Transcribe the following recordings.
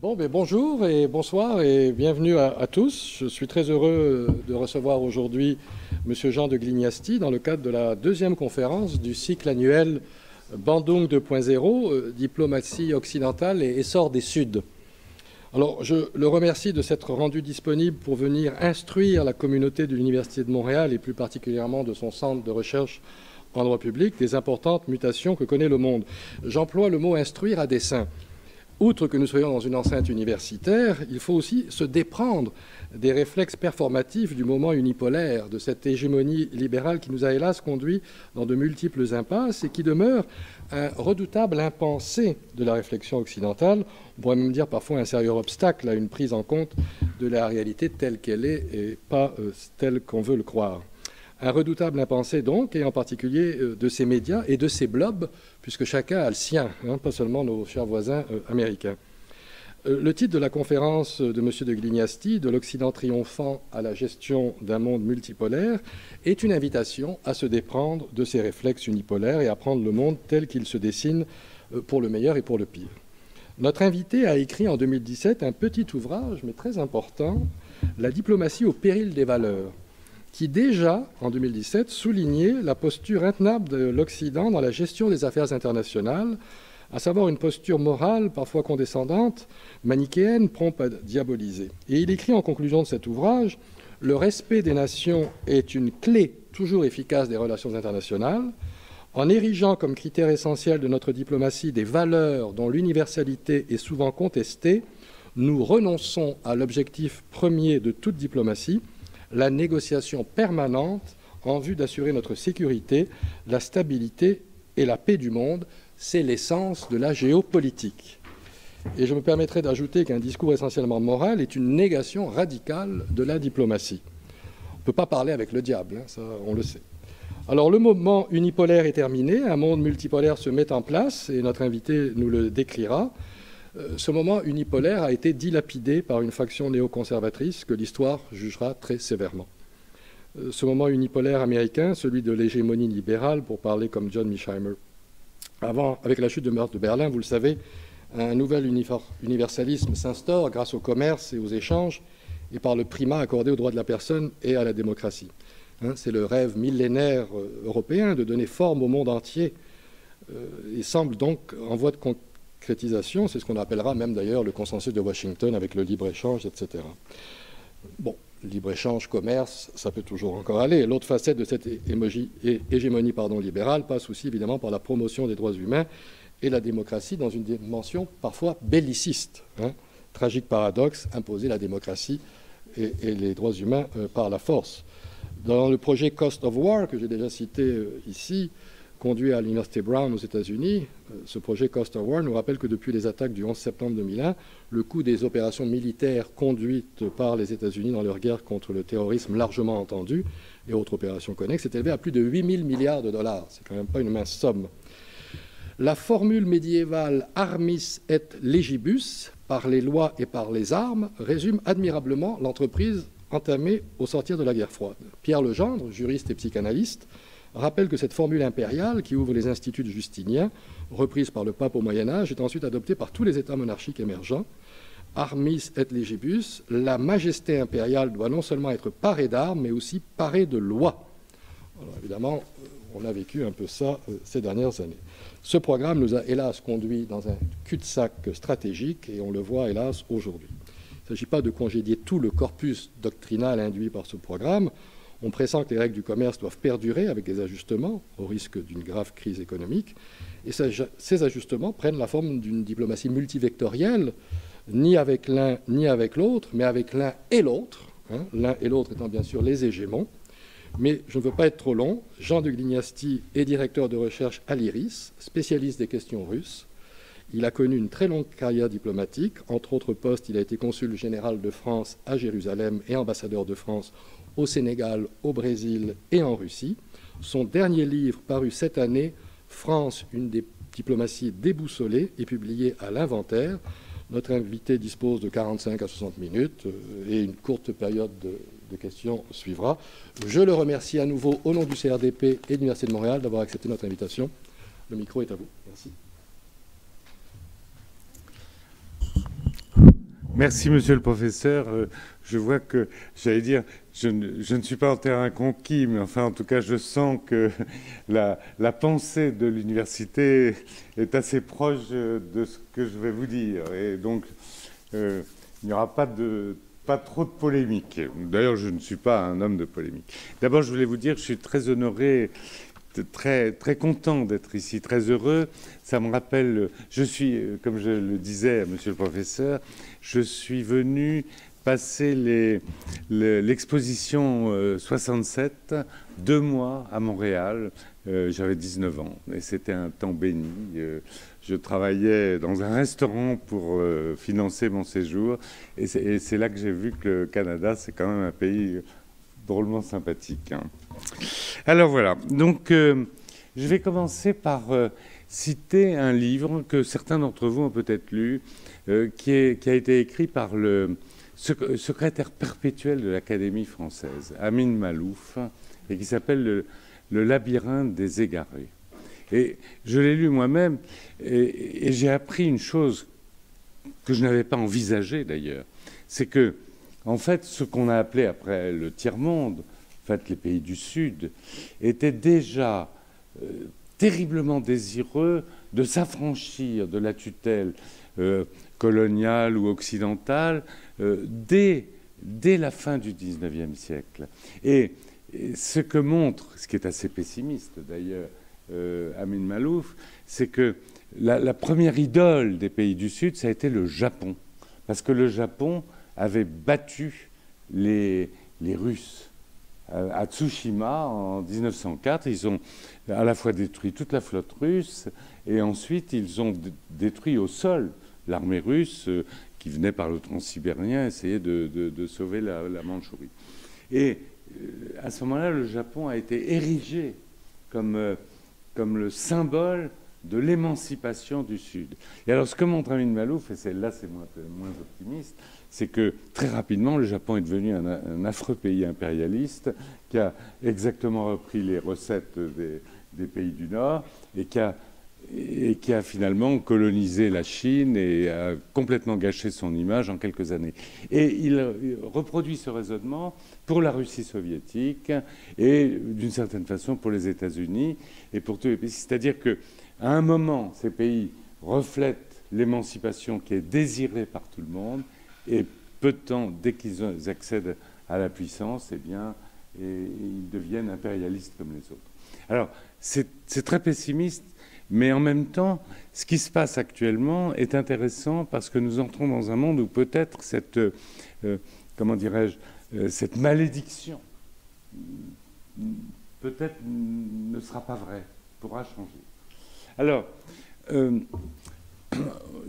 Bon, ben bonjour et bonsoir et bienvenue à tous. Je suis très heureux de recevoir aujourd'hui M. Jean de Glignasti dans le cadre de la deuxième conférence du cycle annuel Bandung 2.0, diplomatie occidentale et essor des Suds. Alors, je le remercie de s'être rendu disponible pour venir instruire la communauté de l'Université de Montréal et plus particulièrement de son centre de recherche en droit public des importantes mutations que connaît le monde. J'emploie le mot « instruire » à dessein. Outre que nous soyons dans une enceinte universitaire, il faut aussi se déprendre des réflexes performatifs du moment unipolaire, de cette hégémonie libérale qui nous a hélas conduit dans de multiples impasses et qui demeure un redoutable impensé de la réflexion occidentale, on pourrait même dire parfois un sérieux obstacle à une prise en compte de la réalité telle qu'elle est et pas telle qu'on veut le croire. Un redoutable impensé donc, et en particulier de ces médias et de ces blobs, puisque chacun a le sien, pas seulement nos chers voisins américains. Le titre de la conférence de M. de Glignasti, de l'Occident triomphant à la gestion d'un monde multipolaire, est une invitation à se déprendre de ces réflexes unipolaires et à prendre le monde tel qu'il se dessine pour le meilleur et pour le pire. Notre invité a écrit en 2017 un petit ouvrage, mais très important, « La diplomatie au péril des valeurs », qui déjà, en 2017, soulignait la posture intenable de l'Occident dans la gestion des affaires internationales, à savoir une posture morale, parfois condescendante, manichéenne, prompte à diaboliser. Et il écrit en conclusion de cet ouvrage « Le respect des nations est une clé toujours efficace des relations internationales. En érigeant comme critère essentiel de notre diplomatie des valeurs dont l'universalité est souvent contestée, nous renonçons à l'objectif premier de toute diplomatie, la négociation permanente en vue d'assurer notre sécurité, la stabilité et la paix du monde. C'est l'essence de la géopolitique. » Et je me permettrai d'ajouter qu'un discours essentiellement moral est une négation radicale de la diplomatie. On ne peut pas parler avec le diable, ça on le sait. Alors le moment unipolaire est terminé, un monde multipolaire se met en place et notre invité nous le décrira. Ce moment unipolaire a été dilapidé par une faction néoconservatrice que l'histoire jugera très sévèrement. Ce moment unipolaire américain, celui de l'hégémonie libérale, pour parler comme John Mearsheimer. Avec la chute de mur de Berlin, vous le savez, un nouvel universalisme s'instaure grâce au commerce et aux échanges et par le primat accordé aux droits de la personne et à la démocratie. C'est le rêve millénaire européen de donner forme au monde entier et semble donc en voie de concrétisation. C'est ce qu'on appellera même d'ailleurs le consensus de Washington avec le libre-échange, etc. Bon, libre-échange, commerce, ça peut toujours encore aller. L'autre facette de cette hégémonie libérale passe aussi évidemment par la promotion des droits humains et la démocratie dans une dimension parfois belliciste. Tragique paradoxe, imposer la démocratie et les droits humains par la force. Dans le projet Cost of War, que j'ai déjà cité ici, conduit à l'Université Brown aux États-Unis, ce projet Cost of War nous rappelle que depuis les attaques du 11 septembre 2001, le coût des opérations militaires conduites par les États-Unis dans leur guerre contre le terrorisme largement entendu et autres opérations connexes s'est élevé à plus de 8 000 milliards de dollars. C'est quand même pas une mince somme. La formule médiévale armis et legibus, par les lois et par les armes, résume admirablement l'entreprise entamée au sortir de la guerre froide. Pierre Legendre, juriste et psychanalyste, rappelle que cette formule impériale qui ouvre les instituts de Justinien, reprise par le pape au Moyen-Âge, est ensuite adoptée par tous les États monarchiques émergents. Armis et legibus, la majesté impériale doit non seulement être parée d'armes, mais aussi parée de lois. Alors évidemment, on a vécu un peu ça ces dernières années. Ce programme nous a hélas conduit dans un cul-de-sac stratégique et on le voit hélas aujourd'hui. Il ne s'agit pas de congédier tout le corpus doctrinal induit par ce programme. On pressent que les règles du commerce doivent perdurer avec des ajustements au risque d'une grave crise économique. Et ces ajustements prennent la forme d'une diplomatie multivectorielle, ni avec l'un ni avec l'autre, mais avec l'un et l'autre, l'un et l'autre étant bien sûr les hégémons. Mais je ne veux pas être trop long. Jean de Glignasti est directeur de recherche à l'IRIS, spécialiste des questions russes. Il a connu une très longue carrière diplomatique. Entre autres postes, il a été consul général de France à Jérusalem et ambassadeur de France au Sénégal, au Brésil et en Russie. Son dernier livre, paru cette année, France, une des diplomaties déboussolées, est publié à l'Inventaire. Notre invité dispose de 45 à 60 minutes et une courte période de questions suivra. Je le remercie à nouveau au nom du CRDP et de l'Université de Montréal d'avoir accepté notre invitation. Le micro est à vous. Merci. Merci, monsieur le professeur. Je vois que, j'allais dire, je ne suis pas en terrain conquis, mais enfin, en tout cas, je sens que la pensée de l'université est assez proche de ce que je vais vous dire. Et donc, il n'y aura pas trop de polémique. D'ailleurs, je ne suis pas un homme de polémique. D'abord, je voulais vous dire, je suis très honoré, très content d'être ici, très heureux. Ça me rappelle, je suis, comme je le disais à monsieur le professeur, je suis venu passer l'exposition 67, 2 mois à Montréal. J'avais 19 ans et c'était un temps béni. Je travaillais dans un restaurant pour financer mon séjour et c'est là que j'ai vu que le Canada, c'est quand même un pays drôlement sympathique. Hein. Alors voilà, donc je vais commencer par citer un livre que certains d'entre vous ont peut-être lu, qui a été écrit par le secrétaire perpétuel de l'Académie française, Amin Malouf, et qui s'appelle le labyrinthe des égarés. Et je l'ai lu moi-même, et j'ai appris une chose que je n'avais pas envisagée d'ailleurs, c'est que, en fait, ce qu'on a appelé après le tiers-monde, en fait, les pays du Sud, étaient déjà terriblement désireux de s'affranchir de la tutelle coloniale ou occidentale dès la fin du XIXe siècle. Et ce que montre, ce qui est assez pessimiste d'ailleurs, Amin Malouf, c'est que la première idole des pays du Sud, ça a été le Japon. Parce que le Japon avait battu les Russes. À Tsushima, en 1904, ils ont à la fois détruit toute la flotte russe et ensuite ils ont détruit au sol l'armée russe qui venait par le transsibérien essayer de sauver la Mandchourie. Et à ce moment-là, le Japon a été érigé comme le symbole de l'émancipation du Sud. Et alors, ce que montre Amin Malouf, et celle-là, c'est moins optimiste, c'est que très rapidement, le Japon est devenu un affreux pays impérialiste qui a exactement repris les recettes des pays du Nord et qui a finalement colonisé la Chine et a complètement gâché son image en quelques années. Et il reproduit ce raisonnement pour la Russie soviétique et d'une certaine façon pour les États-Unis et pour tous les pays. C'est-à-dire qu'à un moment, ces pays reflètent l'émancipation qui est désirée par tout le monde et peu de temps, dès qu'ils accèdent à la puissance, eh bien, ils deviennent impérialistes comme les autres. Alors, c'est très pessimiste, mais en même temps, ce qui se passe actuellement est intéressant parce que nous entrons dans un monde où peut-être cette, comment dirais-je, cette malédiction, peut-être ne sera pas vraie, pourra changer. Alors,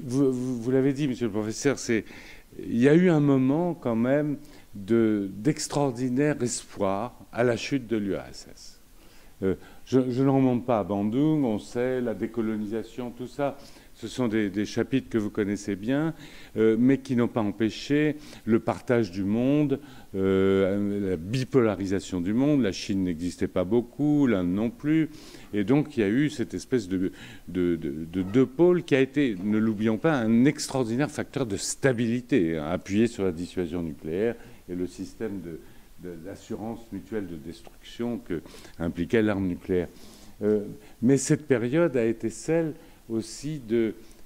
vous l'avez dit, monsieur le professeur, il y a eu un moment quand même d'extraordinaire espoir à la chute de l'URSS. Je ne remonte pas à Bandung, on sait, la décolonisation, tout ça, ce sont des chapitres que vous connaissez bien, mais qui n'ont pas empêché le partage du monde, la bipolarisation du monde. La Chine n'existait pas beaucoup, l'Inde non plus. Et donc, il y a eu cette espèce de deux pôles qui a été, ne l'oublions pas, un extraordinaire facteur de stabilité, hein, appuyé sur la dissuasion nucléaire et le système d'assurance mutuelle de destruction que impliquait l'arme nucléaire. Mais cette période a été celle aussi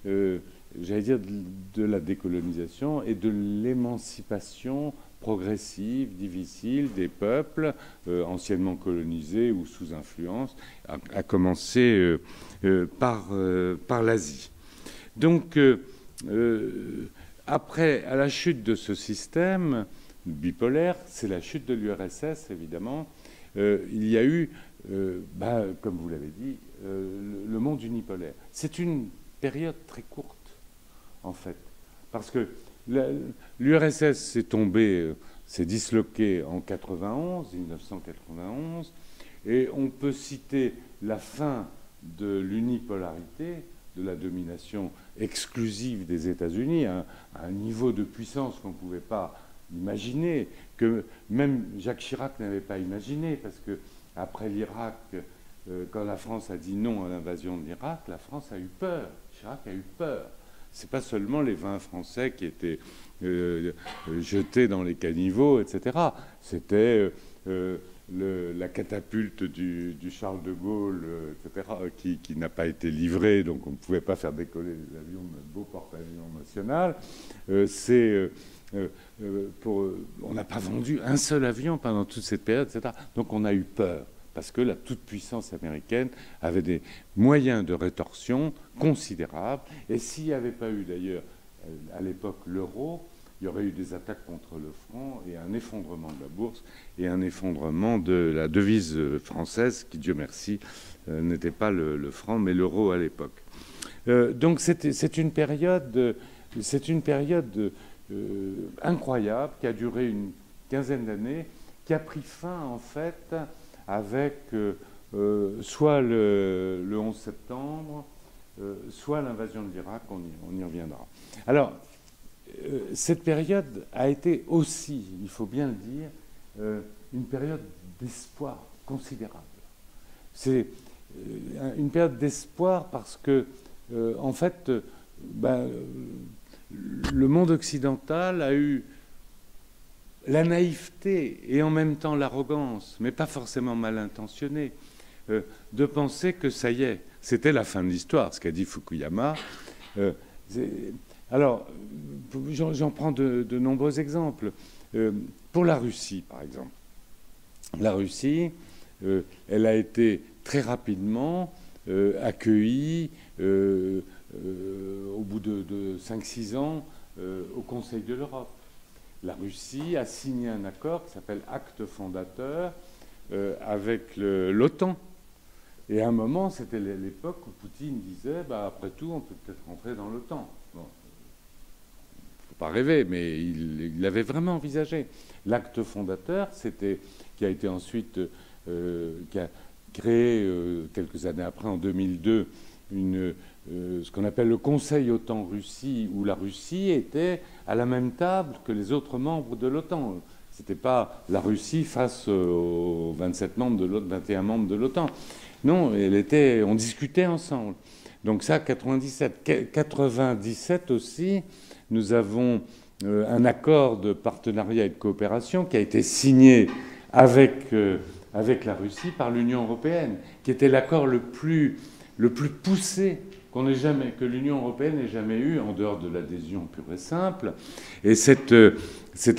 j'allais dire, de la décolonisation et de l'émancipation progressive, difficile des peuples anciennement colonisés ou sous influence, à commencer par l'Asie. Donc, après, à la chute de ce système bipolaire, c'est la chute de l'URSS, évidemment, il y a eu, comme vous l'avez dit, le monde unipolaire. C'est une période très courte, en fait, parce que l'URSS s'est tombée, s'est disloquée en 1991, et on peut citer la fin de l'unipolarité, de la domination exclusive des États-Unis, à un niveau de puissance qu'on ne pouvait pas imaginer, que même Jacques Chirac n'avait pas imaginé, parce que après l'Irak, quand la France a dit non à l'invasion de l'Irak, la France a eu peur. Chirac a eu peur. C'est pas seulement les vins français qui étaient jetés dans les caniveaux, etc. C'était la catapulte du Charles de Gaulle, etc., qui n'a pas été livrée, donc on ne pouvait pas faire décoller l'avion de notre beau porte-avions national. On n'a pas vendu un seul avion pendant toute cette période, etc. Donc on a eu peur, parce que la toute-puissance américaine avait des moyens de rétorsion considérables. Et s'il n'y avait pas eu d'ailleurs à l'époque l'euro, il y aurait eu des attaques contre le franc et un effondrement de la bourse et un effondrement de la devise française, qui, Dieu merci, n'était pas le franc, mais l'euro à l'époque. Donc c'est une période incroyable qui a duré une quinzaine d'années, qui a pris fin en fait avec soit le 11 septembre, soit l'invasion de l'Irak, on y reviendra. Alors, cette période a été aussi, il faut bien le dire, une période d'espoir considérable. C'est une période d'espoir parce que, en fait, le monde occidental a eu la naïveté et en même temps l'arrogance, mais pas forcément mal intentionnée, de penser que ça y est, c'était la fin de l'histoire, ce qu'a dit Fukuyama. Alors, j'en prends de nombreux exemples. Pour la Russie, par exemple. La Russie, elle a été très rapidement accueillie au bout de 5-6 ans au Conseil de l'Europe. La Russie a signé un accord qui s'appelle Acte fondateur avec l'OTAN. Et à un moment, c'était l'époque où Poutine disait après tout, on peut peut-être rentrer dans l'OTAN. Bon. Pas rêver, mais il l'avait vraiment envisagé. L'acte fondateur, qui a été ensuite, qui a créé quelques années après, en 2002, ce qu'on appelle le Conseil OTAN-Russie, où la Russie était à la même table que les autres membres de l'OTAN. C'était pas la Russie face aux 27 membres de l'autre, 21 membres de l'OTAN. Non, on discutait ensemble. Donc ça, 97. 97 aussi. Nous avons un accord de partenariat et de coopération qui a été signé avec la Russie par l'Union européenne, qui était l'accord le plus poussé que l'Union européenne ait jamais eu, en dehors de l'adhésion pure et simple. Et cet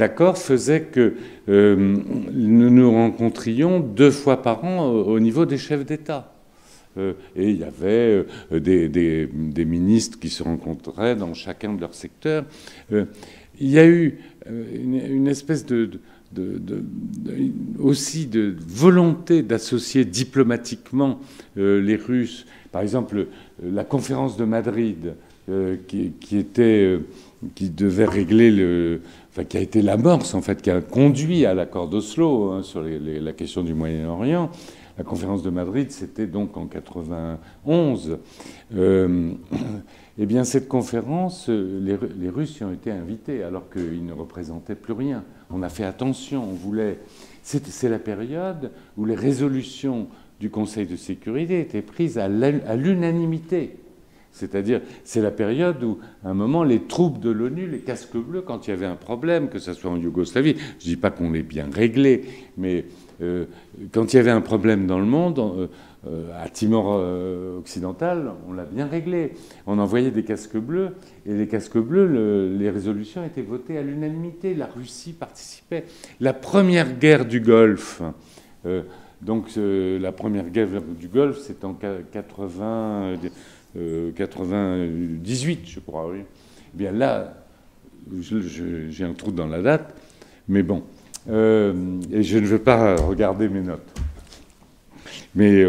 accord faisait que nous nous rencontrions 2 fois par an au niveau des chefs d'État. Et il y avait des ministres qui se rencontraient dans chacun de leurs secteurs. Il y a eu une espèce aussi de volonté d'associer diplomatiquement les Russes. Par exemple, la conférence de Madrid, qui devait régler qui a été l'amorce, en fait, qui a conduit à l'accord d'Oslo sur la question du Moyen-Orient. La conférence de Madrid, c'était donc en 91. Eh bien, cette conférence, les Russes y ont été invités alors qu'ils ne représentaient plus rien. On a fait attention, on voulait... C'est la période où les résolutions du Conseil de sécurité étaient prises à l'unanimité. C'est-à-dire, c'est la période où, à un moment, les troupes de l'ONU, les casques bleus, quand il y avait un problème, que ce soit en Yougoslavie, je ne dis pas qu'on l'ait bien réglé, mais quand il y avait un problème dans le monde, à Timor occidental, on l'a bien réglé. On envoyait des casques bleus, et les casques bleus, les résolutions étaient votées à l'unanimité. La Russie participait. La première guerre du Golfe, la première guerre du Golfe, c'est en 98, je crois, oui. Eh bien là, j'ai un trou dans la date, mais bon. Et je ne veux pas regarder mes notes. Mais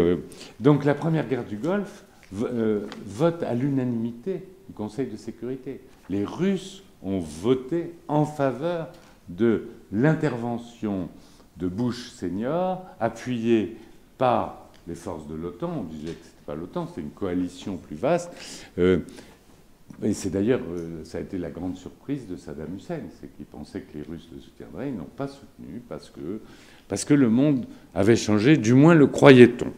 donc la première guerre du Golfe vote à l'unanimité du Conseil de sécurité. Les Russes ont voté en faveur de l'intervention de Bush senior, appuyée par les forces de l'OTAN. On disait que ce n'était pas l'OTAN, c'était une coalition plus vaste. Et c'est d'ailleurs, ça a été la grande surprise de Saddam Hussein, c'est qu'il pensait que les Russes le soutiendraient. Ils n'ont pas soutenu parce que le monde avait changé, du moins le croyait-on.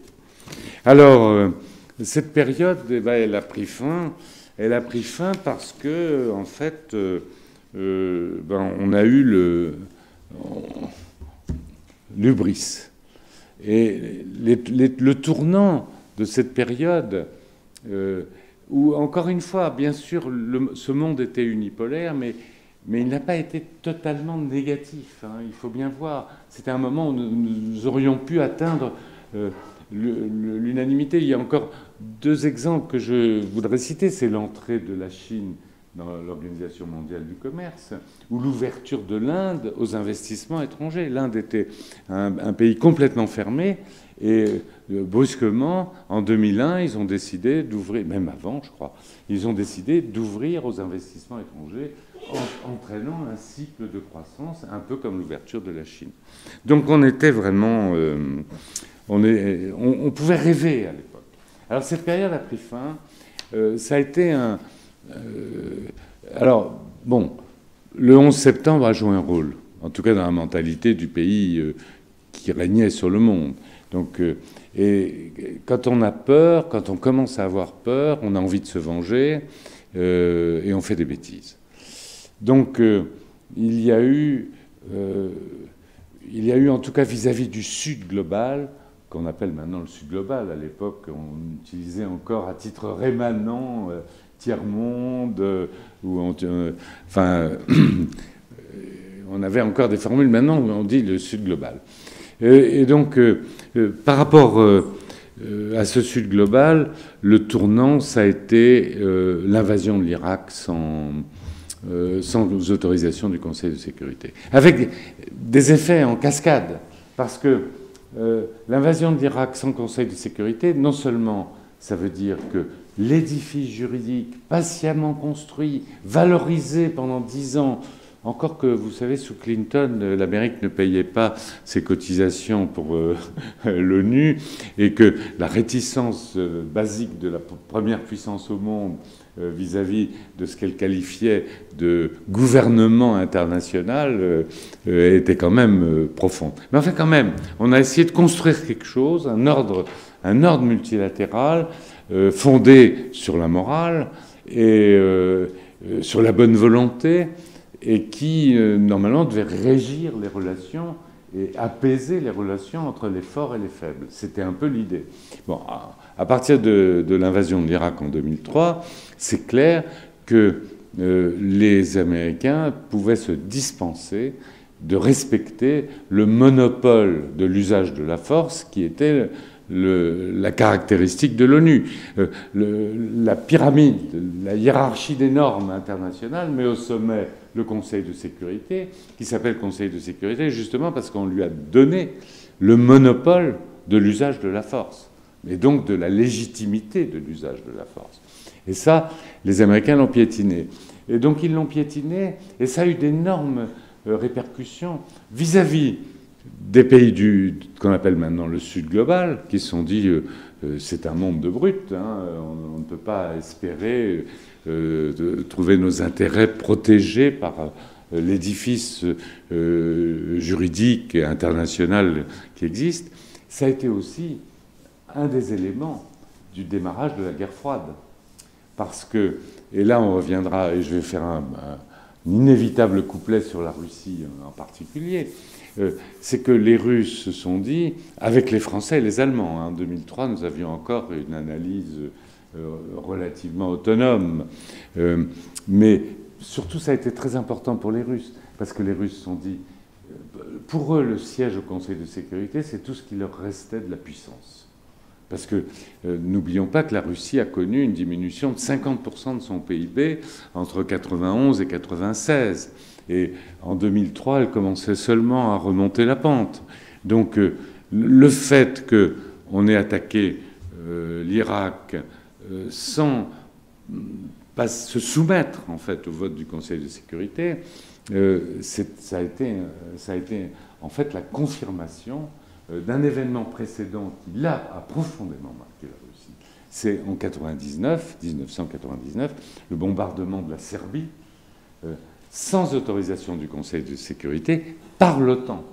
Alors, cette période, elle a pris fin Elle a pris fin parce que, en fait, on a eu l'hubris. Et le tournant de cette période, où, encore une fois, bien sûr, ce monde était unipolaire, mais il n'a pas été totalement négatif. Hein, il faut bien voir. C'était un moment où nous aurions pu atteindre l'unanimité. Il y a encore deux exemples que je voudrais citer. C'est l'entrée de la Chine dans l'Organisation mondiale du commerce, ou l'ouverture de l'Inde aux investissements étrangers. L'Inde était un pays complètement fermé, et brusquement, en 2001, ils ont décidé d'ouvrir, même avant, je crois, ils ont décidé d'ouvrir aux investissements étrangers, entraînant un cycle de croissance, un peu comme l'ouverture de la Chine. Donc on était vraiment... on pouvait rêver à l'époque. Alors cette période a pris fin. Ça a été un... alors, bon, le 11 septembre a joué un rôle, en tout cas dans la mentalité du pays qui régnait sur le monde. Donc, et quand on a peur, quand on commence à avoir peur, on a envie de se venger et on fait des bêtises. Donc, il y a eu en tout cas vis-à-vis du Sud global, qu'on appelle maintenant le Sud global. À l'époque, on utilisait encore à titre rémanent tiers-monde, on avait encore des formules. Maintenant, on dit le Sud global. Et donc, par rapport à ce Sud global, le tournant, ça a été l'invasion de l'Irak sans autorisation du Conseil de sécurité, avec des effets en cascade, parce que l'invasion de l'Irak sans Conseil de sécurité, non seulement ça veut dire que l'édifice juridique patiemment construit, valorisé pendant 10 ans, encore que, vous savez, sous Clinton, l'Amérique ne payait pas ses cotisations pour l'ONU, et que la réticence basique de la première puissance au monde vis-à-vis de ce qu'elle qualifiait de gouvernement international était quand même profonde. Mais enfin, quand même, on a essayé de construire quelque chose, un ordre multilatéral fondé sur la morale et sur la bonne volonté, et qui, normalement, devait régir les relations et apaiser les relations entre les forts et les faibles. C'était un peu l'idée. Bon, à partir de l'invasion de l'Irak en 2003, c'est clair que les Américains pouvaient se dispenser de respecter le monopole de l'usage de la force qui était la caractéristique de l'ONU. La pyramide, la hiérarchie des normes internationales, mais au sommet le Conseil de sécurité, qui s'appelle Conseil de sécurité justement parce qu'on lui a donné le monopole de l'usage de la force, et donc de la légitimité de l'usage de la force. Et ça, les Américains l'ont piétiné. Et donc ils l'ont piétiné, et ça a eu d'énormes répercussions vis-à-vis des pays qu'on appelle maintenant le Sud global, qui se sont dit c'est un monde de brutes, hein, on ne peut pas espérer de trouver nos intérêts protégés par l'édifice juridique international qui existe. Ça a été aussi un des éléments du démarrage de la guerre froide. Parce que, et là on reviendra, et je vais faire un inévitable couplet sur la Russie en particulier, c'est que les Russes se sont dit, avec les Français et les Allemands, en 2003 nous avions encore une analyse relativement autonome, mais surtout ça a été très important pour les Russes, parce que les Russes se sont dit, pour eux le siège au Conseil de sécurité c'est tout ce qui leur restait de la puissance. Parce que n'oublions pas que la Russie a connu une diminution de 50% de son PIB entre 91 et 96. Et en 2003, elle commençait seulement à remonter la pente. Donc le fait qu'on ait attaqué l'Irak sans pas se soumettre en fait au vote du Conseil de sécurité, ça a été en fait la confirmation d'un événement précédent qui, là, a profondément marqué la Russie. C'est en 1999, le bombardement de la Serbie, sans autorisation du Conseil de sécurité, par l'OTAN.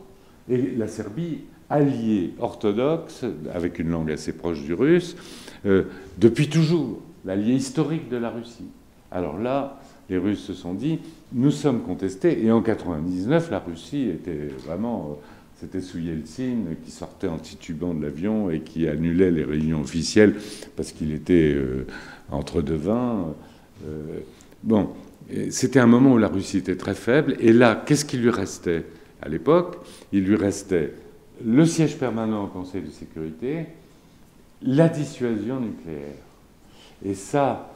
Et la Serbie, alliée orthodoxe, avec une langue assez proche du russe, depuis toujours. l'allié historique de la Russie. Alors là, les Russes se sont dit, nous sommes contestés, et en 1999, la Russie était vraiment... C'était sous Yeltsin qui sortait en titubant de l'avion et qui annulait les réunions officielles parce qu'il était entre deux vins. Bon, c'était un moment où la Russie était très faible. Et là, qu'est-ce qui lui restait à l'époque? Il lui restait le siège permanent au Conseil de sécurité, la dissuasion nucléaire. Et ça,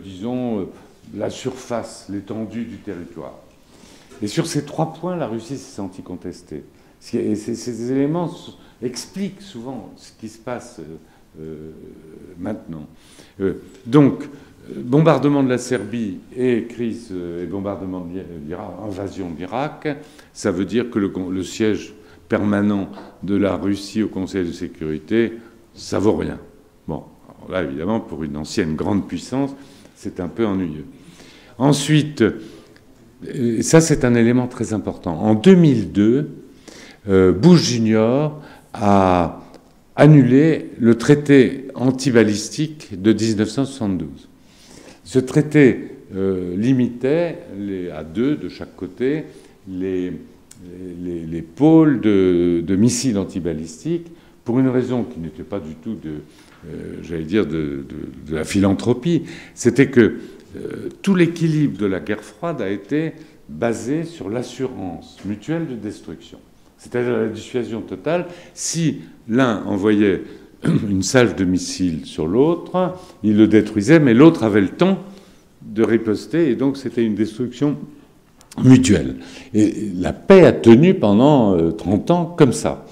disons, la surface, l'étendue du territoire. Et sur ces trois points, la Russie s'est sentie contestée. Et ces éléments expliquent souvent ce qui se passe maintenant. Donc, bombardement de la Serbie et crise et bombardement de l'Irak, invasion de l'Irak, ça veut dire que le siège permanent de la Russie au Conseil de sécurité, ça vaut rien. Bon, alors là, évidemment, pour une ancienne grande puissance, c'est un peu ennuyeux. Ensuite, et ça, c'est un élément très important. En 2002, Bush Junior a annulé le traité antibalistique de 1972. Ce traité limitait à deux de chaque côté les pôles de missiles antibalistiques pour une raison qui n'était pas du tout de la philanthropie. C'était que tout l'équilibre de la guerre froide a été basé sur l'assurance mutuelle de destruction. C'est-à-dire la dissuasion totale. Si l'un envoyait une salve de missiles sur l'autre, il le détruisait, mais l'autre avait le temps de riposter, et donc c'était une destruction mutuelle. Et la paix a tenu pendant 30 ans comme ça.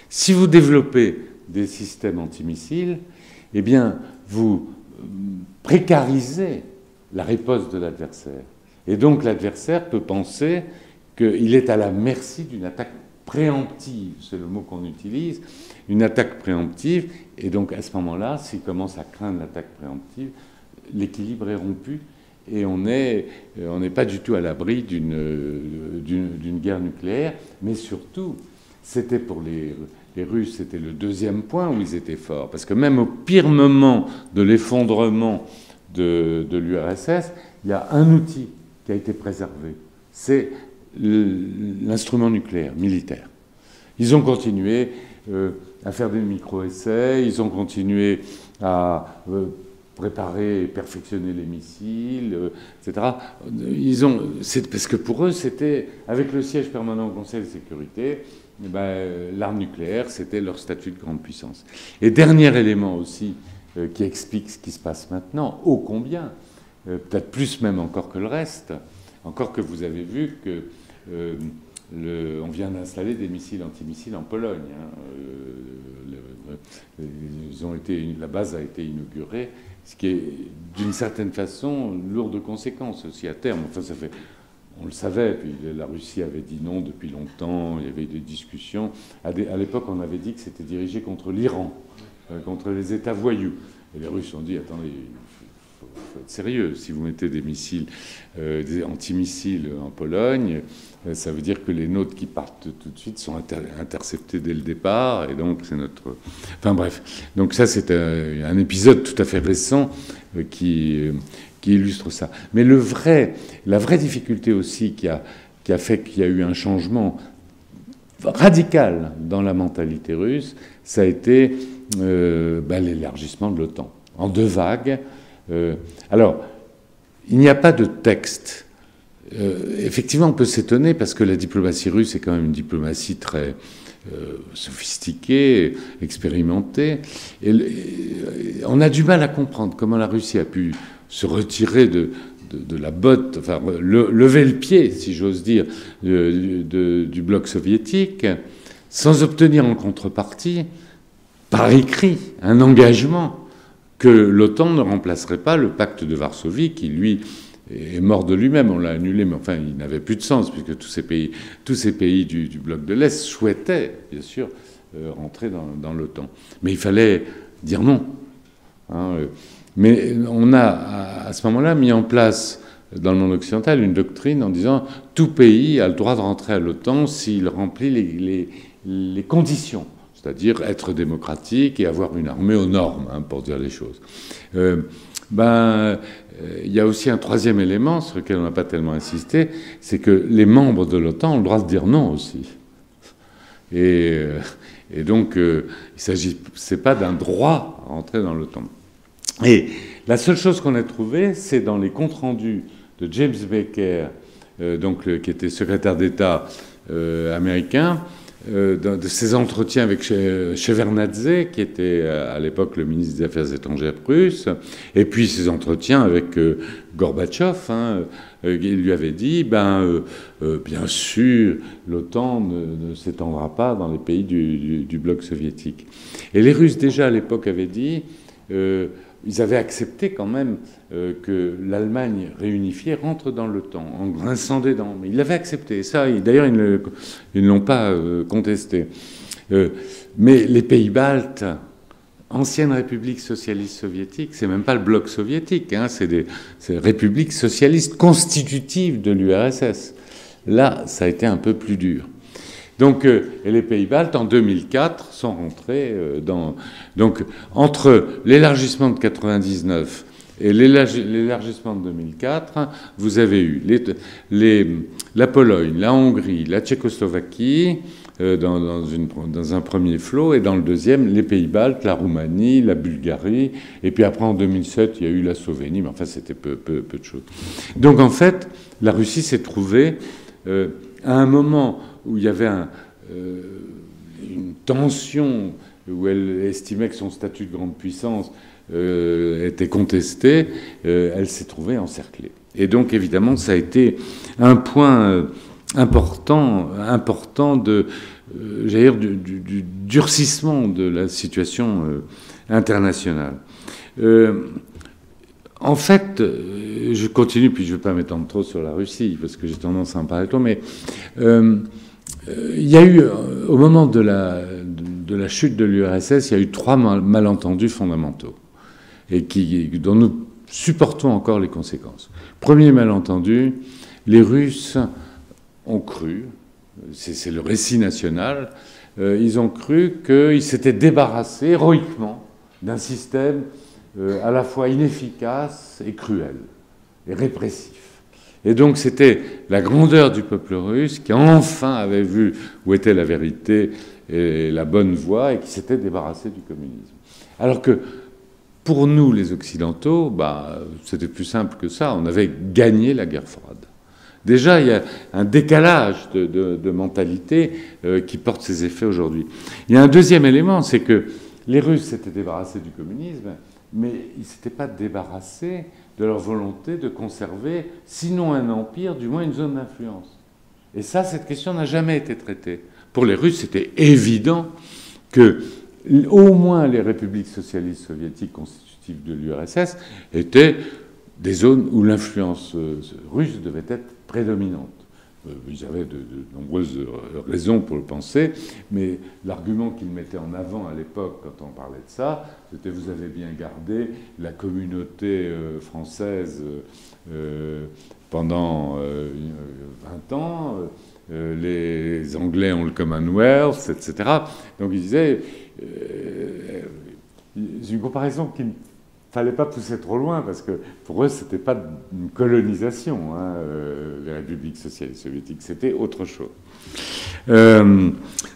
Si vous développez des systèmes antimissiles, eh bien, vous précarisez la riposte de l'adversaire. Et donc l'adversaire peut penser qu'il est à la merci d'une attaque préemptive, c'est le mot qu'on utilise, une attaque préemptive, et donc à ce moment-là, s'il commence à craindre l'attaque préemptive, l'équilibre est rompu, et on n'est pas du tout à l'abri d'une guerre nucléaire, mais surtout, c'était pour les Russes, c'était le deuxième point où ils étaient forts, parce que même au pire moment de l'effondrement de l'URSS, il y a un outil qui a été préservé, c'est l'instrument nucléaire militaire. Ils ont continué à faire des micro-essais, ils ont continué à préparer et perfectionner les missiles, etc. C'est parce que pour eux, c'était, avec le siège permanent au Conseil de sécurité, l'arme nucléaire, c'était leur statut de grande puissance. Et dernier élément aussi qui explique ce qui se passe maintenant, ô combien, peut-être plus même encore que le reste, encore que vous avez vu que on vient d'installer des missiles antimissiles en Pologne. La base a été inaugurée, ce qui est d'une certaine façon lourd de conséquences aussi à terme. Enfin, on le savait, puis la Russie avait dit non depuis longtemps, il y avait eu des discussions. À l'époque, on avait dit que c'était dirigé contre l'Iran, contre les États voyous. Et les Russes ont dit, attendez, il faut être sérieux. Si vous mettez des missiles, des antimissiles en Pologne, ça veut dire que les nôtres qui partent tout de suite sont interceptés dès le départ. Et donc, c'est notre... Enfin bref. Donc ça, c'est un épisode tout à fait récent qui illustre ça. Mais la vraie difficulté aussi qui a fait qu'il y a eu un changement radical dans la mentalité russe, ça a été l'élargissement de l'OTAN, en deux vagues. Alors, il n'y a pas de texte. Effectivement, on peut s'étonner parce que la diplomatie russe est quand même une diplomatie très sophistiquée, expérimentée. Et on a du mal à comprendre comment la Russie a pu se retirer de la botte, enfin lever le pied, si j'ose dire, du bloc soviétique, sans obtenir en contrepartie, par écrit, un engagement que l'OTAN ne remplacerait pas le pacte de Varsovie, qui, lui, est mort de lui-même. On l'a annulé, mais enfin, il n'avait plus de sens, puisque tous ces pays du bloc de l'Est souhaitaient, bien sûr, rentrer dans l'OTAN. Mais il fallait dire non. Mais on a, à ce moment-là, mis en place, dans le monde occidental, une doctrine en disant tout pays a le droit de rentrer à l'OTAN s'il remplit les conditions. c'est-à-dire être démocratique et avoir une armée aux normes, hein, pour dire les choses. Il y a aussi un troisième élément sur lequel on n'a pas tellement insisté, c'est que les membres de l'OTAN ont le droit de dire non aussi. Et donc, il ne s'agissait pas d'un droit à entrer dans l'OTAN. Et la seule chose qu'on a trouvée, c'est dans les comptes rendus de James Baker, qui était secrétaire d'État américain, de ses entretiens avec Shevardnadze, qui était à l'époque le ministre des Affaires étrangères russe, et puis ses entretiens avec Gorbatchev. Il lui avait dit, bien sûr, l'OTAN ne s'étendra pas dans les pays du bloc soviétique. Et les Russes, déjà à l'époque, avaient dit... ils avaient accepté quand même que l'Allemagne réunifiée rentre dans l'OTAN, en grinçant des dents. Mais ils l'avaient accepté. Ça, d'ailleurs, ils ne l'ont pas contesté. Mais les pays baltes, anciennes républiques socialistes soviétiques, c'est même pas le bloc soviétique, hein, c'est des républiques socialistes constitutives de l'URSS. Là, ça a été un peu plus dur. Donc, et les pays baltes, en 2004, sont rentrés dans... Donc, entre l'élargissement de 99 et l'élargissement de 2004, vous avez eu la Pologne, la Hongrie, la Tchécoslovaquie, dans un premier flot, et dans le deuxième, les pays baltes, la Roumanie, la Bulgarie, et puis après, en 2007, il y a eu la Slovénie, mais enfin, c'était peu de choses. Donc, en fait, la Russie s'est trouvée à un moment où il y avait une tension, où elle estimait que son statut de grande puissance était contesté, elle s'est trouvée encerclée. Et donc, évidemment, ça a été un point important j'allais dire, du durcissement de la situation internationale. En fait, je continue, puis je ne vais pas m'étendre trop sur la Russie, parce que j'ai tendance à en parler trop, mais il y a eu, au moment de la chute de l'URSS, il y a eu 3 malentendus fondamentaux, et dont nous supportons encore les conséquences. Premier malentendu, les Russes ont cru, c'est le récit national, ils ont cru qu'ils s'étaient débarrassés héroïquement d'un système à la fois inefficace et cruel, et répressif. Et donc c'était la grandeur du peuple russe qui enfin avait vu où était la vérité et la bonne voie, et qui s'était débarrassé du communisme. Alors que pour nous, les Occidentaux, c'était plus simple que ça, on avait gagné la guerre froide. Déjà, il y a un décalage de mentalité qui porte ses effets aujourd'hui. Il y a un deuxième élément, c'est que les Russes s'étaient débarrassés du communisme, mais ils ne s'étaient pas débarrassés de leur volonté de conserver, sinon un empire, du moins une zone d'influence. Et ça, cette question n'a jamais été traitée. Pour les Russes, c'était évident que, au moins, les républiques socialistes soviétiques constitutives de l'URSS étaient des zones où l'influence russe devait être prédominante. Ils avaient de nombreuses raisons pour le penser, mais l'argument qu'ils mettaient en avant à l'époque quand on parlait de ça, c'était: vous avez bien gardé la communauté française pendant 20 ans, les Anglais ont le Commonwealth, etc. Donc ils disaient, une comparaison qui ne fallait pas pousser trop loin, parce que pour eux, c'était pas une colonisation, les républiques socialistes soviétiques, c'était autre chose.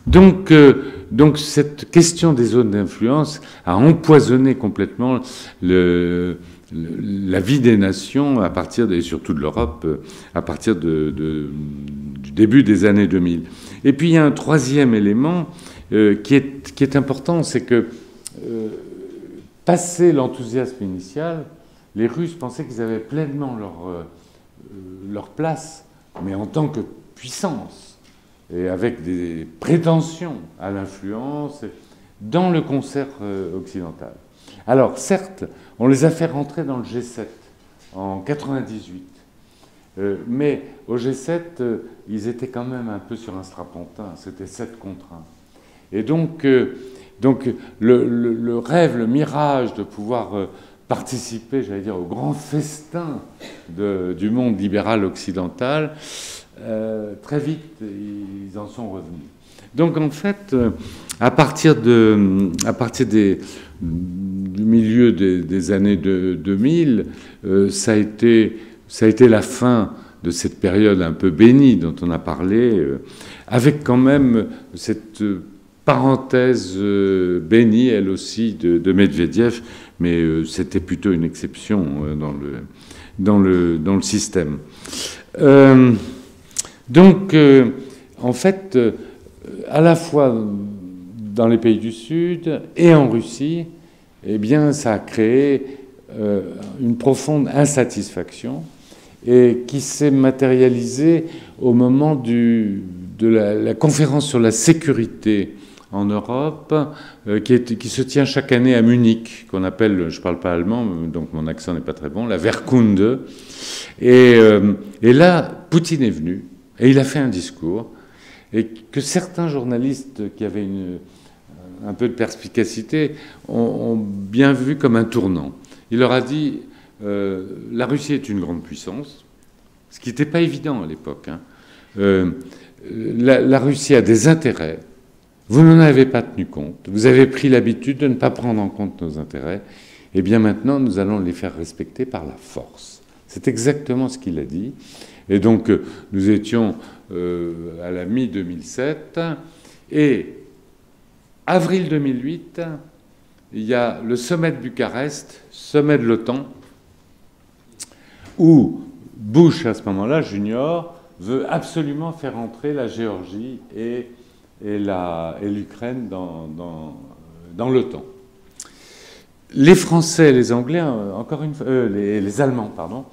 Donc cette question des zones d'influence a empoisonné complètement la vie des nations, à partir et surtout de l'Europe, à partir du début des années 2000. Et puis il y a un troisième élément qui est important, c'est que passé l'enthousiasme initial, les Russes pensaient qu'ils avaient pleinement leur place, mais en tant que puissance, et avec des prétentions à l'influence dans le concert occidental. Alors, certes, on les a fait rentrer dans le G7 en 98, mais au G7, ils étaient quand même un peu sur un strapontin, c'était 7 contre 1. Et donc le rêve, le mirage de pouvoir participer, j'allais dire, au grand festin du monde libéral occidental, très vite, ils en sont revenus. Donc en fait, à partir du milieu des années 2000, ça a été la fin de cette période un peu bénie dont on a parlé, avec quand même cette parenthèse bénie, elle aussi, de Medvedev, mais c'était plutôt une exception dans le système. Donc, en fait, à la fois dans les pays du Sud et en Russie, eh bien, ça a créé une profonde insatisfaction et qui s'est matérialisée au moment de la conférence sur la sécurité en Europe, qui se tient chaque année à Munich, qu'on appelle, je ne parle pas allemand, donc mon accent n'est pas très bon, la Wehrkunde. Et là, Poutine est venu, et il a fait un discours, et que certains journalistes qui avaient un peu de perspicacité ont bien vu comme un tournant. Il leur a dit, la Russie est une grande puissance, ce qui n'était pas évident à l'époque. La Russie a des intérêts. Vous n'en avez pas tenu compte. Vous avez pris l'habitude de ne pas prendre en compte nos intérêts. Eh bien maintenant, nous allons les faire respecter par la force. C'est exactement ce qu'il a dit. Et donc, nous étions à la mi-2007. Et avril 2008, il y a le sommet de Bucarest, sommet de l'OTAN, où Bush, à ce moment-là, junior, veut absolument faire entrer la Géorgie et l'Ukraine dans l'OTAN. Les Français et les Anglais, les Allemands, pardon,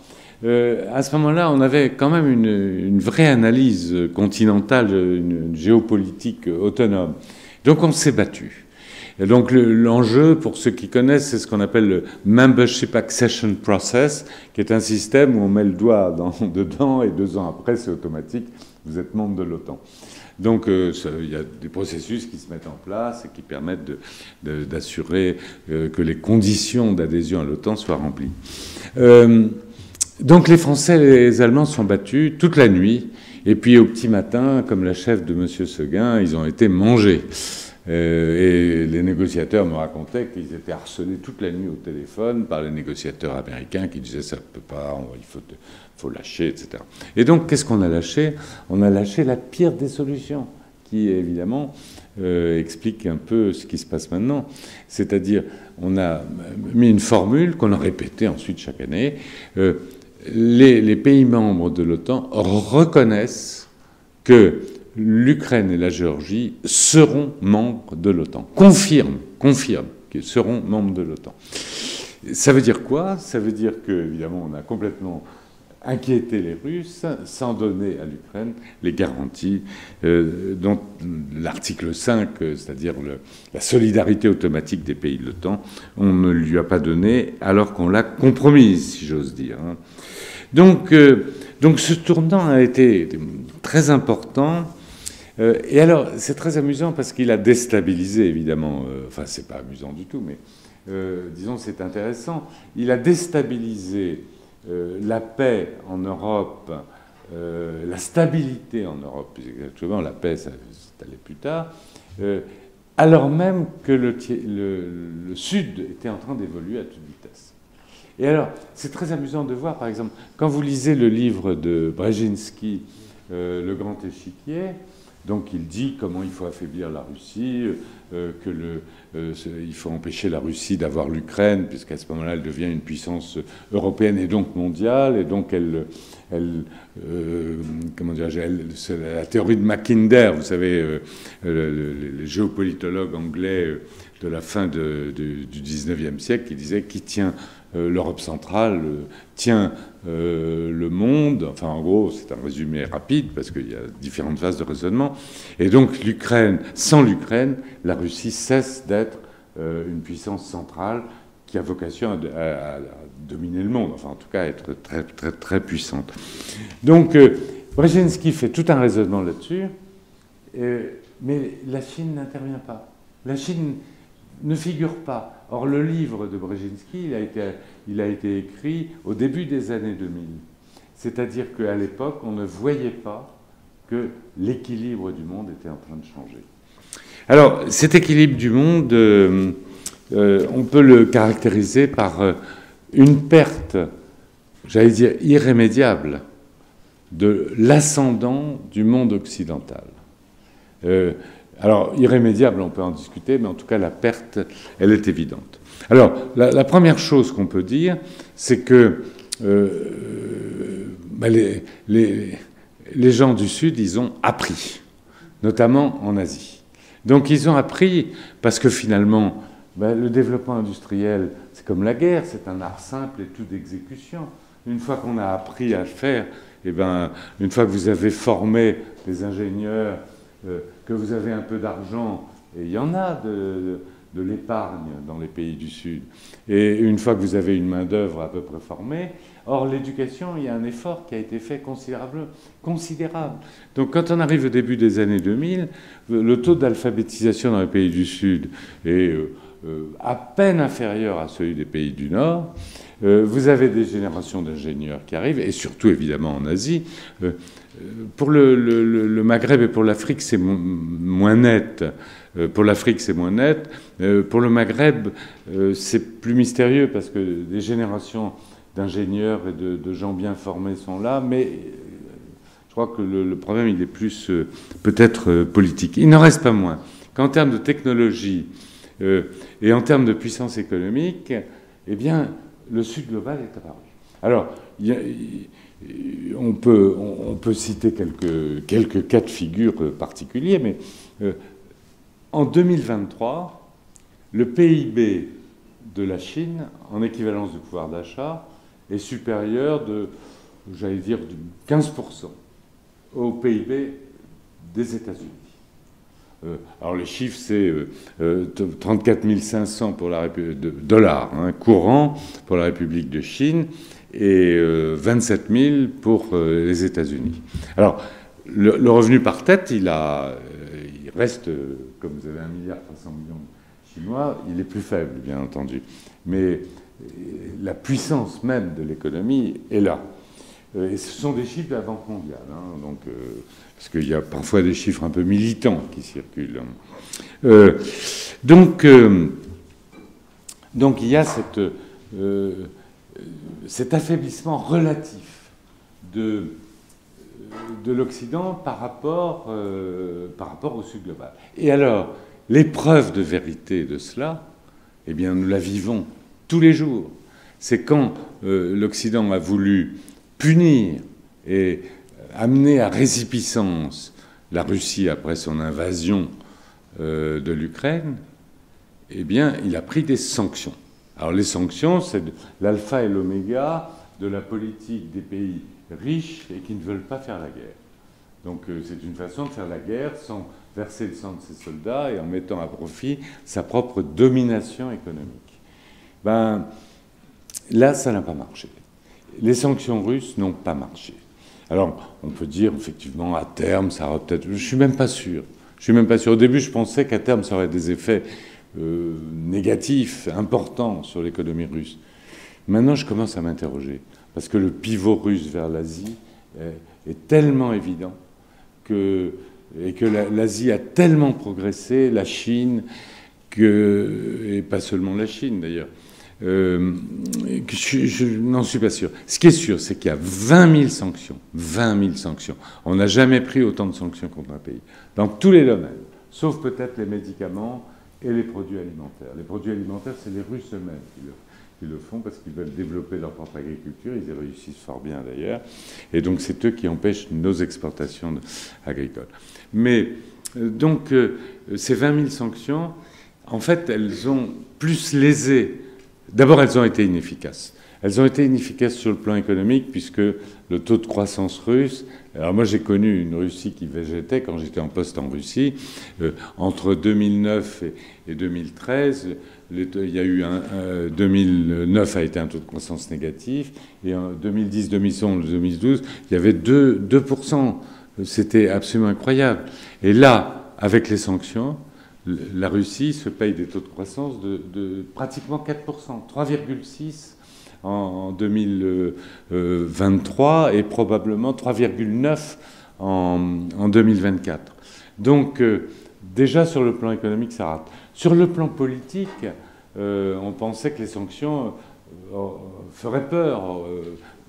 à ce moment-là, on avait quand même une vraie analyse continentale, une géopolitique autonome. Donc on s'est battu. Et donc l'enjeu, pour ceux qui connaissent, c'est ce qu'on appelle le Membership Accession Process, qui est un système où on met le doigt dedans et 2 ans après, c'est automatique, vous êtes membre de l'OTAN. Donc il y a des processus qui se mettent en place et qui permettent d'assurer que les conditions d'adhésion à l'OTAN soient remplies. Donc les Français et les Allemands sont battus toute la nuit, et puis au petit matin, comme la chef de M. Seguin, ils ont été mangés. Et les négociateurs me racontaient qu'ils étaient harcelés toute la nuit au téléphone par les négociateurs américains qui disaient ça ne peut pas, il faut lâcher, etc. Et donc, qu'est-ce qu'on a lâché? On a lâché la pire des solutions, qui évidemment explique un peu ce qui se passe maintenant. C'est-à-dire, on a mis une formule qu'on a répétée ensuite chaque année. Les pays membres de l'OTAN reconnaissent que l'Ukraine et la Géorgie seront membres de l'OTAN. Confirment qu'ils seront membres de l'OTAN. Ça veut dire quoi? Ça veut dire qu'évidemment, on a complètement inquiété les Russes sans donner à l'Ukraine les garanties dont l'article 5, c'est-à-dire la solidarité automatique des pays de l'OTAN, on ne lui a pas donné alors qu'on l'a compromise, si j'ose dire. Donc ce tournant a été très important. Et alors, c'est très amusant parce qu'il a déstabilisé, évidemment, enfin, c'est pas amusant du tout, mais disons, c'est intéressant. Il a déstabilisé la paix en Europe, la stabilité en Europe, plus exactement, la paix, ça allait plus tard, alors même que le Sud était en train d'évoluer à toute vitesse. Et alors, c'est très amusant de voir, par exemple, quand vous lisez le livre de Brzezinski, Le Grand Échiquier, donc il dit comment il faut affaiblir la Russie, il faut empêcher la Russie d'avoir l'Ukraine, puisqu'à ce moment-là, elle devient une puissance européenne et donc mondiale, et donc comment dirais-je, c'est la théorie de Mackinder, vous savez, les géopolitologues anglais de la fin du 19e siècle, qui disaient qui tient l'Europe centrale, tient le monde, enfin en gros c'est un résumé rapide parce qu'il y a différentes phases de raisonnement, et donc l'Ukraine, sans l'Ukraine, la Russie cesse d'être une puissance centrale qui a vocation à dominer le monde, enfin en tout cas à être très, très, très puissante. Donc Brzezinski fait tout un raisonnement là-dessus, mais la Chine n'intervient pas. La Chine ne figure pas. Or, le livre de Brzezinski, il a été écrit au début des années 2000. C'est-à-dire qu'à l'époque, on ne voyait pas que l'équilibre du monde était en train de changer. Alors, cet équilibre du monde, on peut le caractériser par une perte, j'allais dire irrémédiable, de l'ascendant du monde occidental. Alors, irrémédiable, on peut en discuter, mais en tout cas, la perte, elle est évidente. Alors, la première chose qu'on peut dire, c'est que les gens du Sud, ils ont appris, notamment en Asie. Donc, ils ont appris parce que finalement, le développement industriel, c'est comme la guerre, c'est un art simple et tout d'exécution. Une fois qu'on a appris à le faire, une fois que vous avez formé des ingénieurs, que vous avez un peu d'argent, et il y en a de l'épargne dans les pays du Sud, et une fois que vous avez une main-d'œuvre à peu près formée, or l'éducation, il y a un effort qui a été fait considérable. Donc quand on arrive au début des années 2000, le taux d'alphabétisation dans les pays du Sud est à peine inférieur à celui des pays du Nord. Vous avez des générations d'ingénieurs qui arrivent, et surtout évidemment en Asie. Pour le Maghreb et pour l'Afrique, c'est moins net. Pour l'Afrique, c'est moins net. Pour le Maghreb, c'est plus mystérieux parce que des générations d'ingénieurs et de gens bien formés sont là, mais je crois que le problème, il est plus peut-être politique. Il n'en reste pas moins qu'en termes de technologie et en termes de puissance économique, eh bien, le Sud global est apparu. Alors, on peut citer quelques cas de figure particuliers, mais en 2023, le PIB de la Chine, en équivalence du pouvoir d'achat, est supérieur j'allais dire, de 15% au PIB des États-Unis. Alors les chiffres, c'est 34 500 pour de dollars courants pour la République de Chine et 27 000 pour les États-Unis. Alors le revenu par tête, il reste, comme vous avez 1,3 milliard de Chinois, il est plus faible, bien entendu. Mais la puissance même de l'économie est là. Et ce sont des chiffres de la Banque mondiale, donc, parce qu'il y a parfois des chiffres un peu militants qui circulent. Donc il y a cet affaiblissement relatif de l'Occident par rapport au Sud global. Et alors, l'épreuve de vérité de cela, eh bien, nous la vivons tous les jours. C'est quand l'Occident a voulu punir et amener à résipiscence la Russie après son invasion de l'Ukraine, eh bien, il a pris des sanctions. Alors les sanctions, c'est l'alpha et l'oméga de la politique des pays riches et qui ne veulent pas faire la guerre. Donc c'est une façon de faire la guerre sans verser le sang de ses soldats et en mettant à profit sa propre domination économique. Là, ça n'a pas marché. Les sanctions russes n'ont pas marché. Alors, on peut dire, effectivement, à terme, ça aura peut-être... Je ne suis même pas sûr. Au début, je pensais qu'à terme, ça aurait des effets négatifs, importants sur l'économie russe. Maintenant, je commence à m'interroger. Parce que le pivot russe vers l'Asie est tellement évident et que l'Asie a tellement progressé, la Chine, et pas seulement la Chine, d'ailleurs, je n'en suis pas sûr. Ce qui est sûr, c'est qu'il y a 20 000 sanctions. 20 000 sanctions. On n'a jamais pris autant de sanctions contre un pays. Dans tous les domaines, sauf peut-être les médicaments et les produits alimentaires. Les produits alimentaires, c'est les Russes eux-mêmes qui le font parce qu'ils veulent développer leur propre agriculture. Ils y réussissent fort bien d'ailleurs. Et donc c'est eux qui empêchent nos exportations agricoles. Mais donc ces 20 000 sanctions, en fait, elles ont plus lésé. D'abord, elles ont été inefficaces. Elles ont été inefficaces sur le plan économique puisque le taux de croissance russe... Alors moi, j'ai connu une Russie qui végétait quand j'étais en poste en Russie. Entre 2009 et 2013, il y a eu 2009 a été un taux de croissance négatif. Et en 2010, 2011, 2012, il y avait 2%. C'était absolument incroyable. Et là, avec les sanctions... La Russie se paye des taux de croissance de pratiquement 4%, 3,6% en 2023 et probablement 3,9% en 2024. Donc, déjà sur le plan économique, ça rate. Sur le plan politique, on pensait que les sanctions feraient peur,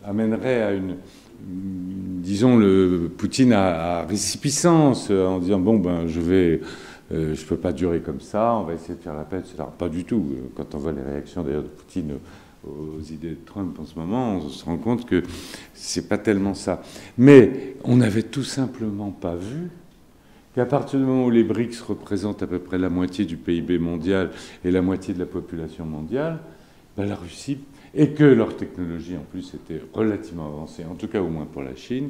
amèneraient à une... disons, Poutine à récipiscence, en disant, bon, ben, je peux pas durer comme ça, on va essayer de faire la paix, etc. Pas du tout. Quand on voit les réactions, d'ailleurs, de Poutine aux idées de Trump en ce moment, on se rend compte que c'est pas tellement ça. Mais on n'avait tout simplement pas vu qu'à partir du moment où les BRICS représentent à peu près la moitié du PIB mondial et la moitié de la population mondiale, ben, la Russie, et que leur technologie en plus était relativement avancée, en tout cas au moins pour la Chine,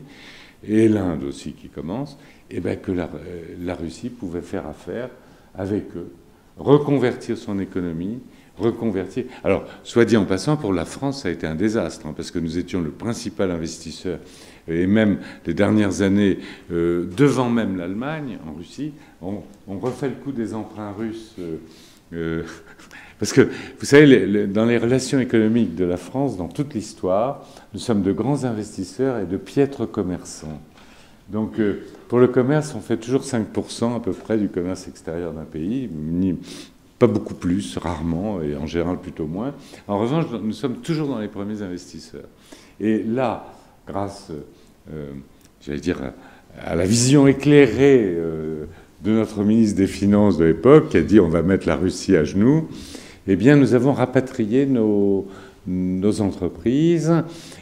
et l'Inde aussi qui commence, et ben que la Russie pouvait faire affaire avec eux, reconvertir son économie, reconvertir. Alors, soit dit en passant, pour la France, ça a été un désastre, hein, parce que nous étions le principal investisseur, et même les dernières années, devant même l'Allemagne, en Russie, on refait le coup des emprunts russes. Parce que, vous savez, dans les relations économiques de la France, dans toute l'histoire, nous sommes de grands investisseurs et de piètres commerçants. Donc, pour le commerce, on fait toujours 5% à peu près du commerce extérieur d'un pays, pas beaucoup plus, rarement, et en général plutôt moins. En revanche, nous sommes toujours dans les premiers investisseurs. Et là, grâce, j'allais dire, à la vision éclairée de notre ministre des Finances de l'époque, qui a dit on va mettre la Russie à genoux, eh bien, nous avons rapatrié nos entreprises.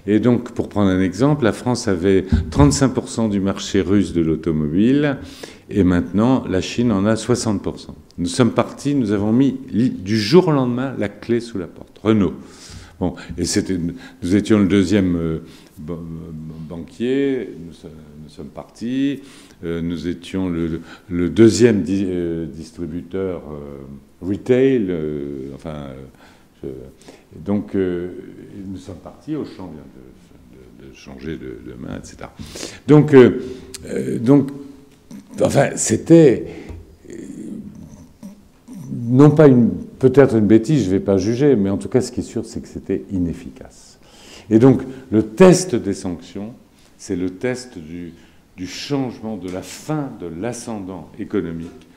Et donc, pour prendre un exemple, la France avait 35% du marché russe de l'automobile, et maintenant, la Chine en a 60%. Nous sommes partis, nous avons mis du jour au lendemain la clé sous la porte. Renault. Bon, et nous étions le deuxième banquier, nous sommes partis, nous étions le deuxième distributeur retail, donc nous sommes partis, Auchan vient de changer de main, etc. Donc enfin, c'était non pas peut-être une bêtise, je ne vais pas juger, mais en tout cas, ce qui est sûr, c'est que c'était inefficace. Et donc, le test des sanctions, c'est le test du changement, de la fin de l'ascendant économique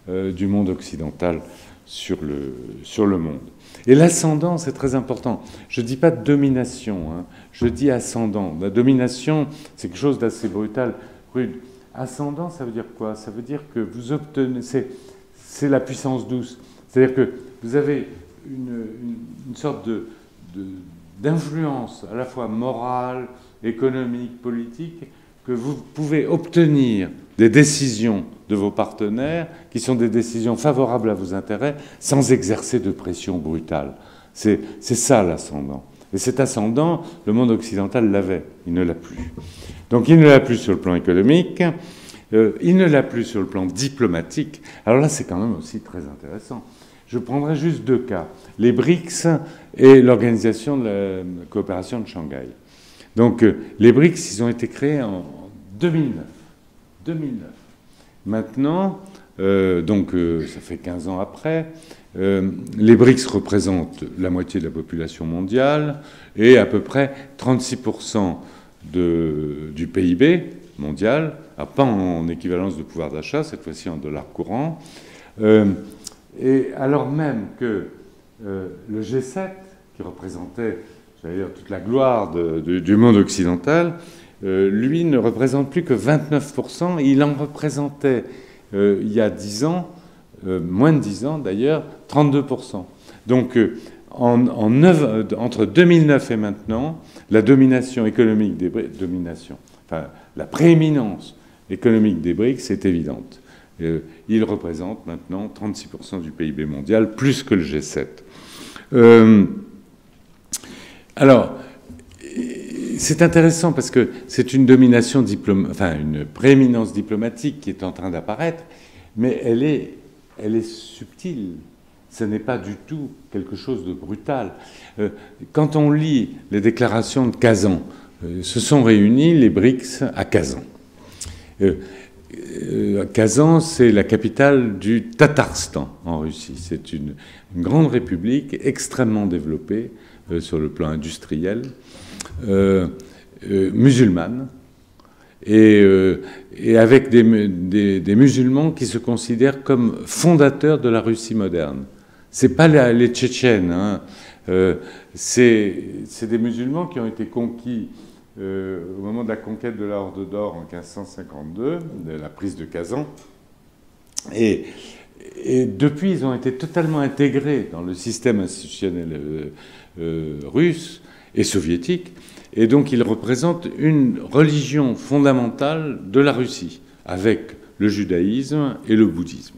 du monde occidental sur le monde. Et l'ascendant, c'est très important. Je ne dis pas domination, hein, je dis ascendant. La domination, c'est quelque chose d'assez brutal, rude. Ascendant, ça veut dire quoi? Ça veut dire que vous obtenez... C'est la puissance douce. C'est-à-dire que vous avez une sorte d'influence à la fois morale, économique, politique, que vous pouvez obtenir des décisions de vos partenaires qui sont des décisions favorables à vos intérêts sans exercer de pression brutale. C'est ça l'ascendant. Et cet ascendant, le monde occidental l'avait, il ne l'a plus. Donc il ne l'a plus sur le plan économique, il ne l'a plus sur le plan diplomatique. Alors là, c'est quand même aussi très intéressant. Je prendrai juste deux cas, les BRICS et l'Organisation de la coopération de Shanghai. Donc les BRICS, ils ont été créés en 2009. Maintenant, ça fait 15 ans après, les BRICS représentent la moitié de la population mondiale et à peu près 36% du PIB mondial, pas en équivalence de pouvoir d'achat, cette fois-ci en dollars courants. Et alors même que le G7, qui représentait, j'allais dire, toute la gloire du monde occidental, lui ne représente plus que 29%. Il en représentait, il y a 10 ans, moins de 10 ans d'ailleurs, 32%. Donc, entre 2009 et maintenant, la domination économique des BRICS, la prééminence économique des BRICS est évidente. Il représente maintenant 36% du PIB mondial, plus que le G7. Alors, c'est intéressant parce que c'est une domination une prééminence diplomatique qui est en train d'apparaître, mais elle est subtile. Ce n'est pas du tout quelque chose de brutal. Quand on lit les déclarations de Kazan, se sont réunis les BRICS à Kazan. Kazan, c'est la capitale du Tatarstan en Russie. C'est une grande république extrêmement développée sur le plan industriel, musulmane, et avec des musulmans qui se considèrent comme fondateurs de la Russie moderne. C'est pas les Tchétchènes, hein. C'est des musulmans qui ont été conquis au moment de la conquête de la Horde d'Or en 1552, de la prise de Kazan. Et depuis, ils ont été totalement intégrés dans le système institutionnel russe et soviétique. Et donc, ils représentent une religion fondamentale de la Russie, avec le judaïsme et le bouddhisme.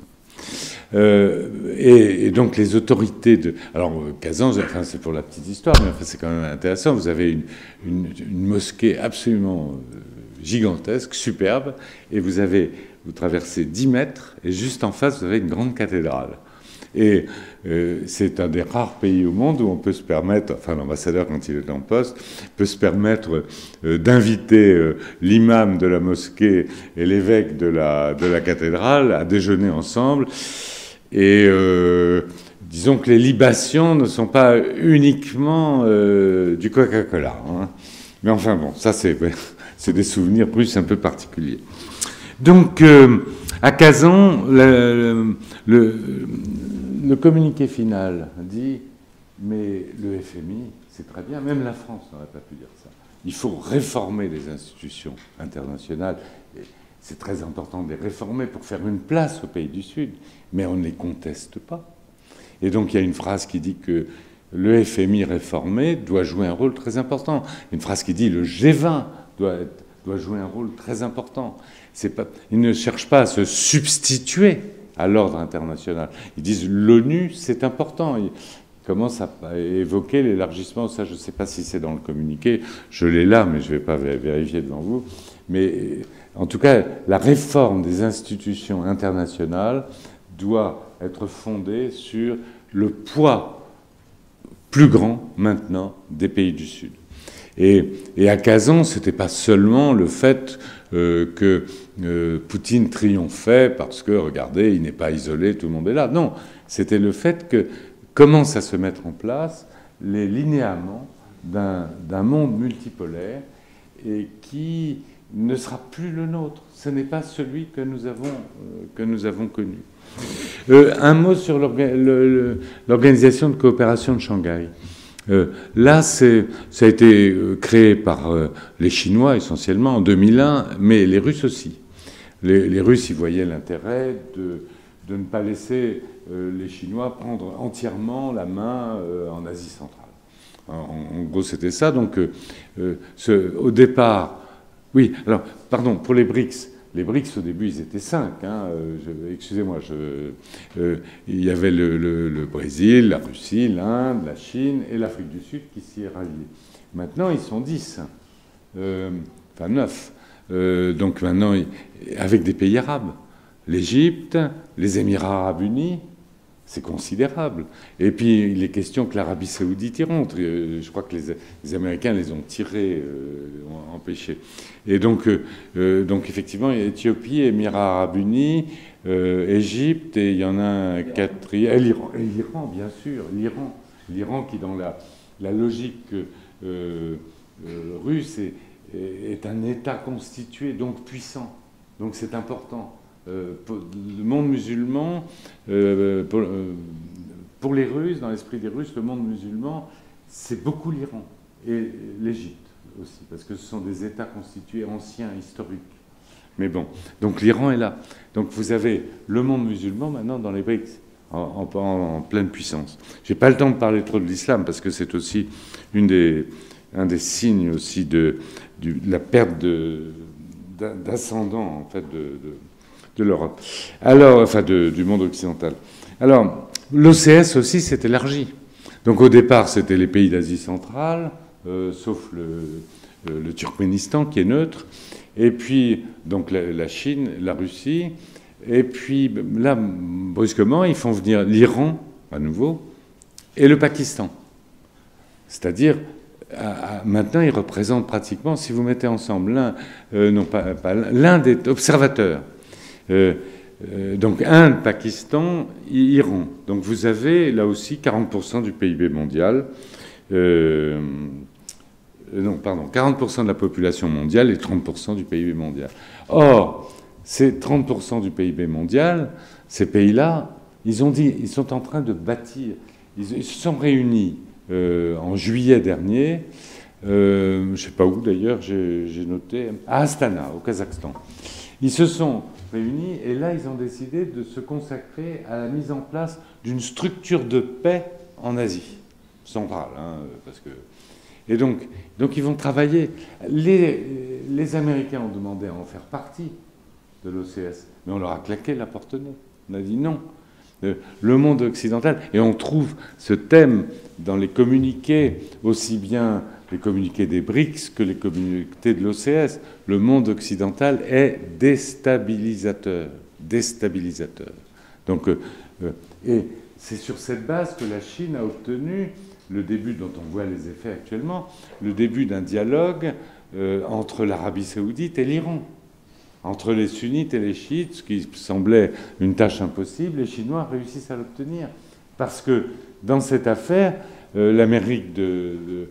Et donc, les autorités de... Alors, Kazan, enfin, c'est pour la petite histoire, mais enfin, c'est quand même intéressant. Vous avez une mosquée absolument gigantesque, superbe, et vous traversez 10 mètres, et juste en face, vous avez une grande cathédrale. Et c'est un des rares pays au monde où on peut se permettre, enfin l'ambassadeur quand il est en poste, peut se permettre d'inviter l'imam de la mosquée et l'évêque de la cathédrale à déjeuner ensemble. Et disons que les libations ne sont pas uniquement du Coca-Cola, hein. Mais enfin bon, ça c'est des souvenirs russes un peu particuliers. Donc à Kazan, le communiqué final dit « mais le FMI, c'est très bien, même la France n'aurait pas pu dire ça. Il faut réformer les institutions internationales. C'est très important de les réformer pour faire une place aux pays du Sud, mais on ne les conteste pas. » Et donc il y a une phrase qui dit que le FMI réformé doit jouer un rôle très important. Une phrase qui dit « le G20 doit jouer un rôle très important ». Ils ne cherchent pas à se substituer à l'ordre international. Ils disent l'ONU, c'est important. Ils commencent à évoquer l'élargissement. Ça, je ne sais pas si c'est dans le communiqué. Je l'ai là, mais je ne vais pas vérifier devant vous. Mais en tout cas, la réforme des institutions internationales doit être fondée sur le poids plus grand maintenant des pays du Sud. Et à Kazan, ce n'était pas seulement le fait que Poutine triomphait parce que, regardez, il n'est pas isolé, tout le monde est là. Non, c'était le fait que commencent à se mettre en place les linéaments d'un monde multipolaire et qui ne sera plus le nôtre. Ce n'est pas celui que nous avons connu. Un mot sur l'Organisation de coopération de Shanghai. Là, ça a été créé par les Chinois essentiellement en 2001, mais les Russes aussi. Les Russes y voyaient l'intérêt de ne pas laisser les Chinois prendre entièrement la main en Asie centrale. En gros, c'était ça. Donc, au départ... Oui, alors, pardon, pour les BRICS. Les BRICS, au début, ils étaient 5. Hein, excusez-moi, il y avait le Brésil, la Russie, l'Inde, la Chine et l'Afrique du Sud qui s'y est ralliée. Maintenant, ils sont 10. Enfin, 9. Donc maintenant, avec des pays arabes. L'Égypte, les Émirats arabes unis, c'est considérable. Et puis, il est question que l'Arabie saoudite y rentre. Je crois que les Américains les ont tirés, ont empêchés. Et donc effectivement, il y a Éthiopie, Émirats arabes unis, Égypte, et il y en a un quatrième. Et l'Iran, bien sûr. L'Iran qui, dans la logique russe, est un État constitué, donc puissant. Donc c'est important. Le monde musulman, pour les Russes, dans l'esprit des Russes, le monde musulman, c'est beaucoup l'Iran et l'Égypte aussi, parce que ce sont des États constitués anciens, historiques. Mais bon, donc l'Iran est là. Donc vous avez le monde musulman maintenant dans les BRICS, en pleine puissance. Je n'ai pas le temps de parler trop de l'islam, parce que c'est aussi un des signes aussi de la perte d'ascendant, en fait, de l'Europe. Alors, enfin, du monde occidental. Alors, l'OCS aussi s'est élargi. Donc, au départ, c'était les pays d'Asie centrale, sauf le Turkménistan, qui est neutre. Et puis, donc, la Chine, la Russie. Et puis, là, brusquement, ils font venir l'Iran, à nouveau, et le Pakistan. C'est-à-dire... maintenant, ils représentent pratiquement, si vous mettez ensemble l'un des observateurs, donc Inde, Pakistan, Iran. Donc vous avez là aussi 40% du PIB mondial. non, pardon, 40% de la population mondiale et 30% du PIB mondial. Or, ces 30% du PIB mondial, ces pays-là, ils ont dit, ils sont en train de bâtir. Ils se sont réunis en juillet dernier, je ne sais pas où d'ailleurs, j'ai noté, à Astana, au Kazakhstan. Ils se sont réunis et là, ils ont décidé de se consacrer à la mise en place d'une structure de paix en Asie centrale, hein, parce que... Et donc, ils vont travailler. Les Américains ont demandé à en faire partie de l'OCS, mais on leur a claqué la porte au nez. On a dit non. Le monde occidental, et on trouve ce thème dans les communiqués, aussi bien les communiqués des BRICS que les communiqués de l'OCS. Le monde occidental est déstabilisateur. Déstabilisateur. Donc, et c'est sur cette base que la Chine a obtenu le début, dont on voit les effets actuellement, le début d'un dialogue entre l'Arabie saoudite et l'Iran, entre les sunnites et les chiites, ce qui semblait une tâche impossible. Les Chinois réussissent à l'obtenir. Parce que dans cette affaire, l'Amérique de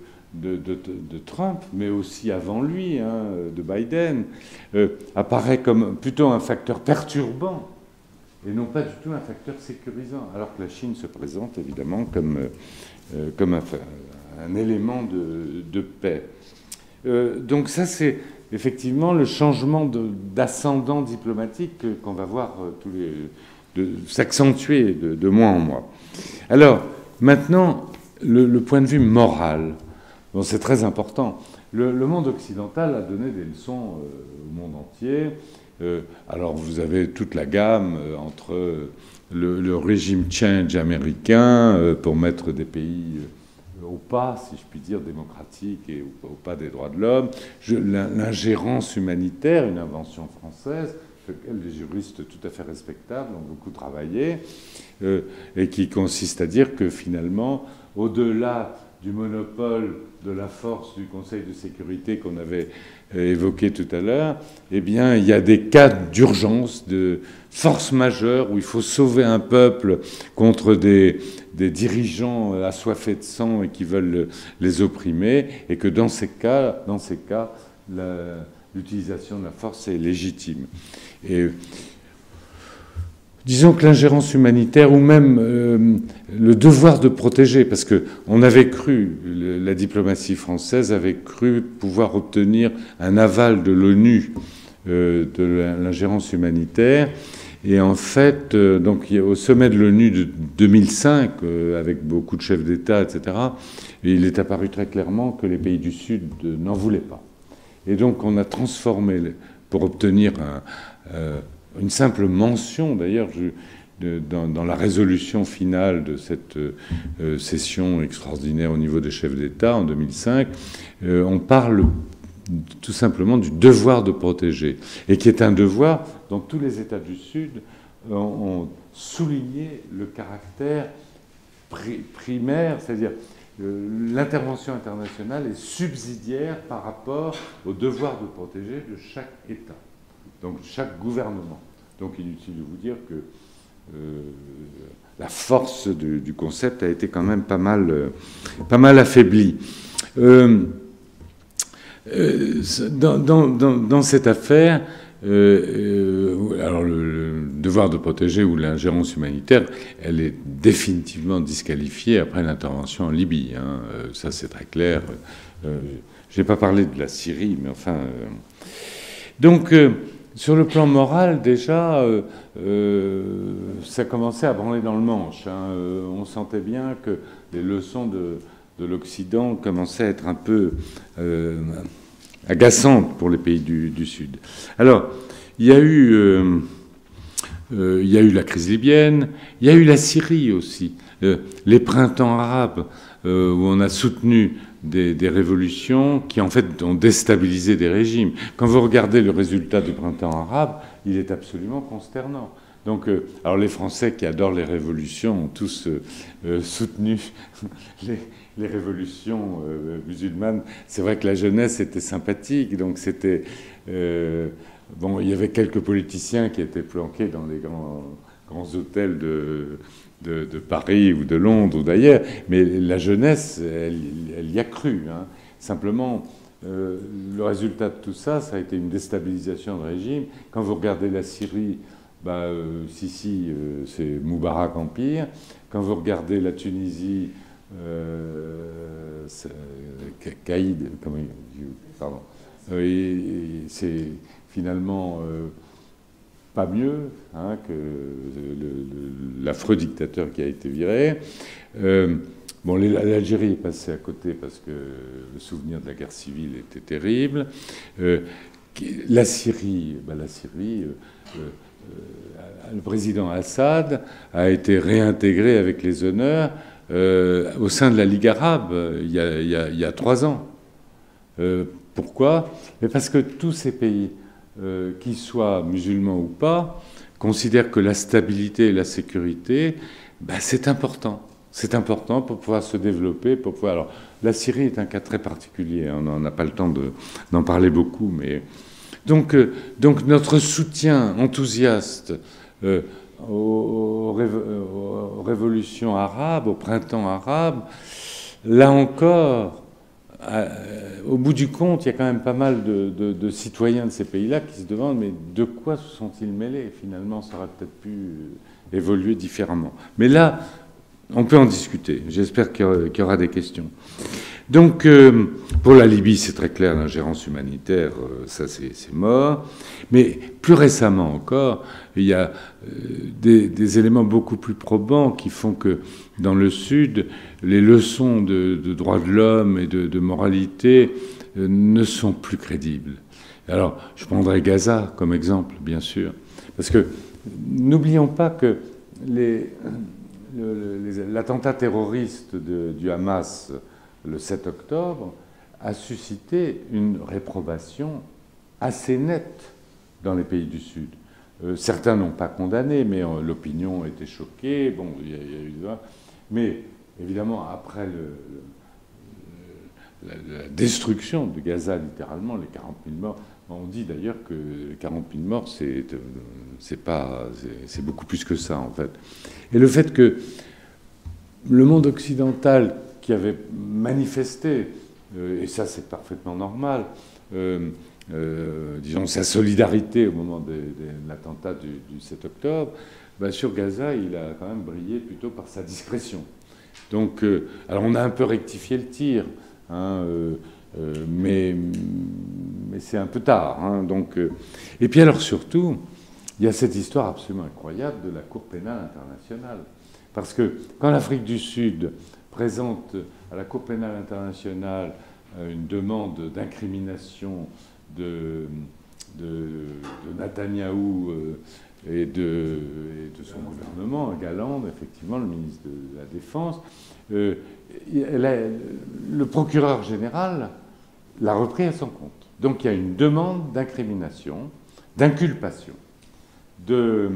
Trump, mais aussi avant lui, hein, de Biden, apparaît comme plutôt un facteur perturbant et non pas du tout un facteur sécurisant, alors que la Chine se présente évidemment comme un élément de paix. Donc ça, c'est effectivement le changement d'ascendant diplomatique qu'on va voir s'accentuer de mois en mois. Alors, maintenant, le point de vue moral. Bon, c'est très important. Le monde occidental a donné des leçons au monde entier. Alors, vous avez toute la gamme entre le régime change américain pour mettre des pays au pas, si je puis dire, démocratique et au pas des droits de l'homme, l'ingérence humanitaire, une invention française, sur laquelle les juristes tout à fait respectables ont beaucoup travaillé, et qui consiste à dire que finalement, au-delà du monopole de la force du Conseil de sécurité qu'on avait évoqué tout à l'heure, eh bien, il y a des cas d'urgence, de force majeure, où il faut sauver un peuple contre des dirigeants assoiffés de sang et qui veulent les opprimer, et que dans ces cas, l'utilisation de la force est légitime. Et disons que l'ingérence humanitaire, ou même le devoir de protéger, parce qu'on avait cru, la diplomatie française avait cru pouvoir obtenir un aval de l'ONU de l'ingérence humanitaire. Et en fait, donc, au sommet de l'ONU de 2005, avec beaucoup de chefs d'État, etc., il est apparu très clairement que les pays du Sud n'en voulaient pas. Et donc, on a transformé, pour obtenir une simple mention, d'ailleurs, dans la résolution finale de cette session extraordinaire au niveau des chefs d'État en 2005, on parle tout simplement du devoir de protéger, et qui est un devoir dont tous les États du Sud ont souligné le caractère primaire, c'est-à-dire l'intervention internationale est subsidiaire par rapport au devoir de protéger de chaque État, donc chaque gouvernement. Donc inutile de vous dire que la force du concept a été quand même pas mal affaiblie. Dans cette affaire, alors le devoir de protéger ou l'ingérence humanitaire, elle est définitivement disqualifiée après l'intervention en Libye. Hein. Ça, c'est très clair. Je n'ai pas parlé de la Syrie, mais enfin... Donc, sur le plan moral, déjà, ça commençait à branler dans le manche. Hein. On sentait bien que les leçons de l'Occident commençaient à être un peu agaçantes pour les pays du Sud. Alors, il y a eu la crise libyenne, il y a eu la Syrie aussi, les printemps arabes, où on a soutenu des révolutions qui, en fait, ont déstabilisé des régimes. Quand vous regardez le résultat du printemps arabe, il est absolument consternant. Donc, alors les Français qui adorent les révolutions ont tous soutenu les révolutions musulmanes. C'est vrai que la jeunesse était sympathique, donc c'était... bon, il y avait quelques politiciens qui étaient planqués dans les grands grands hôtels de Paris ou de Londres ou d'ailleurs, mais la jeunesse, elle y a cru. Hein. Simplement, le résultat de tout ça, ça a été une déstabilisation de régime. Quand vous regardez la Syrie, Sisi, c'est Moubarak Empire. Quand vous regardez la Tunisie, Caïd, pardon, c'est finalement pas mieux hein, que l'affreux dictateur qui a été viré. Bon, l'Algérie est passée à côté parce que le souvenir de la guerre civile était terrible. La Syrie, le président Assad a été réintégré avec les honneurs au sein de la Ligue arabe il y a 3 ans. Pourquoi? Mais parce que tous ces pays, qu'ils soient musulmans ou pas, considèrent que la stabilité et la sécurité, c'est important. C'est important pour pouvoir se développer, pour pouvoir... Alors, la Syrie est un cas très particulier. On n'a pas le temps d'en parler beaucoup, mais... Donc notre soutien enthousiaste aux révolutions arabes, au printemps arabe, là encore, au bout du compte, il y a quand même pas mal de citoyens de ces pays-là qui se demandent mais de quoi se sont-ils mêlés? Finalement, ça aurait peut-être pu évoluer différemment. Mais là, on peut en discuter. J'espère qu'il y aura des questions. Donc, pour la Libye, c'est très clair, l'ingérence humanitaire, ça c'est mort. Mais plus récemment encore, il y a des éléments beaucoup plus probants qui font que dans le Sud, les leçons de droits de l'homme et de moralité ne sont plus crédibles. Alors, je prendrai Gaza comme exemple, bien sûr, parce que n'oublions pas que l'attentat terroriste du Hamas le 7 octobre a suscité une réprobation assez nette dans les pays du Sud. Certains n'ont pas condamné, mais l'opinion était choquée. Bon, il y a eu ça. Mais évidemment, après la destruction de Gaza, littéralement, les 40 000 morts, on dit d'ailleurs que 40 000 morts, c'est beaucoup plus que ça, en fait. Et le fait que le monde occidental qui avait manifesté, et ça c'est parfaitement normal, disons sa solidarité au moment de l'attentat du 7 octobre, sur Gaza, il a quand même brillé plutôt par sa discrétion. Donc, alors on a un peu rectifié le tir, hein, mais c'est un peu tard. Hein, donc, et puis alors surtout, il y a cette histoire absolument incroyable de la Cour pénale internationale. Parce que quand l'Afrique du Sud présente à la Cour pénale internationale une demande d'incrimination de Netanyahou et de son gouvernement, Galland, effectivement, le ministre de la Défense, le procureur général l'a repris à son compte. Donc il y a une demande d'incrimination, d'inculpation de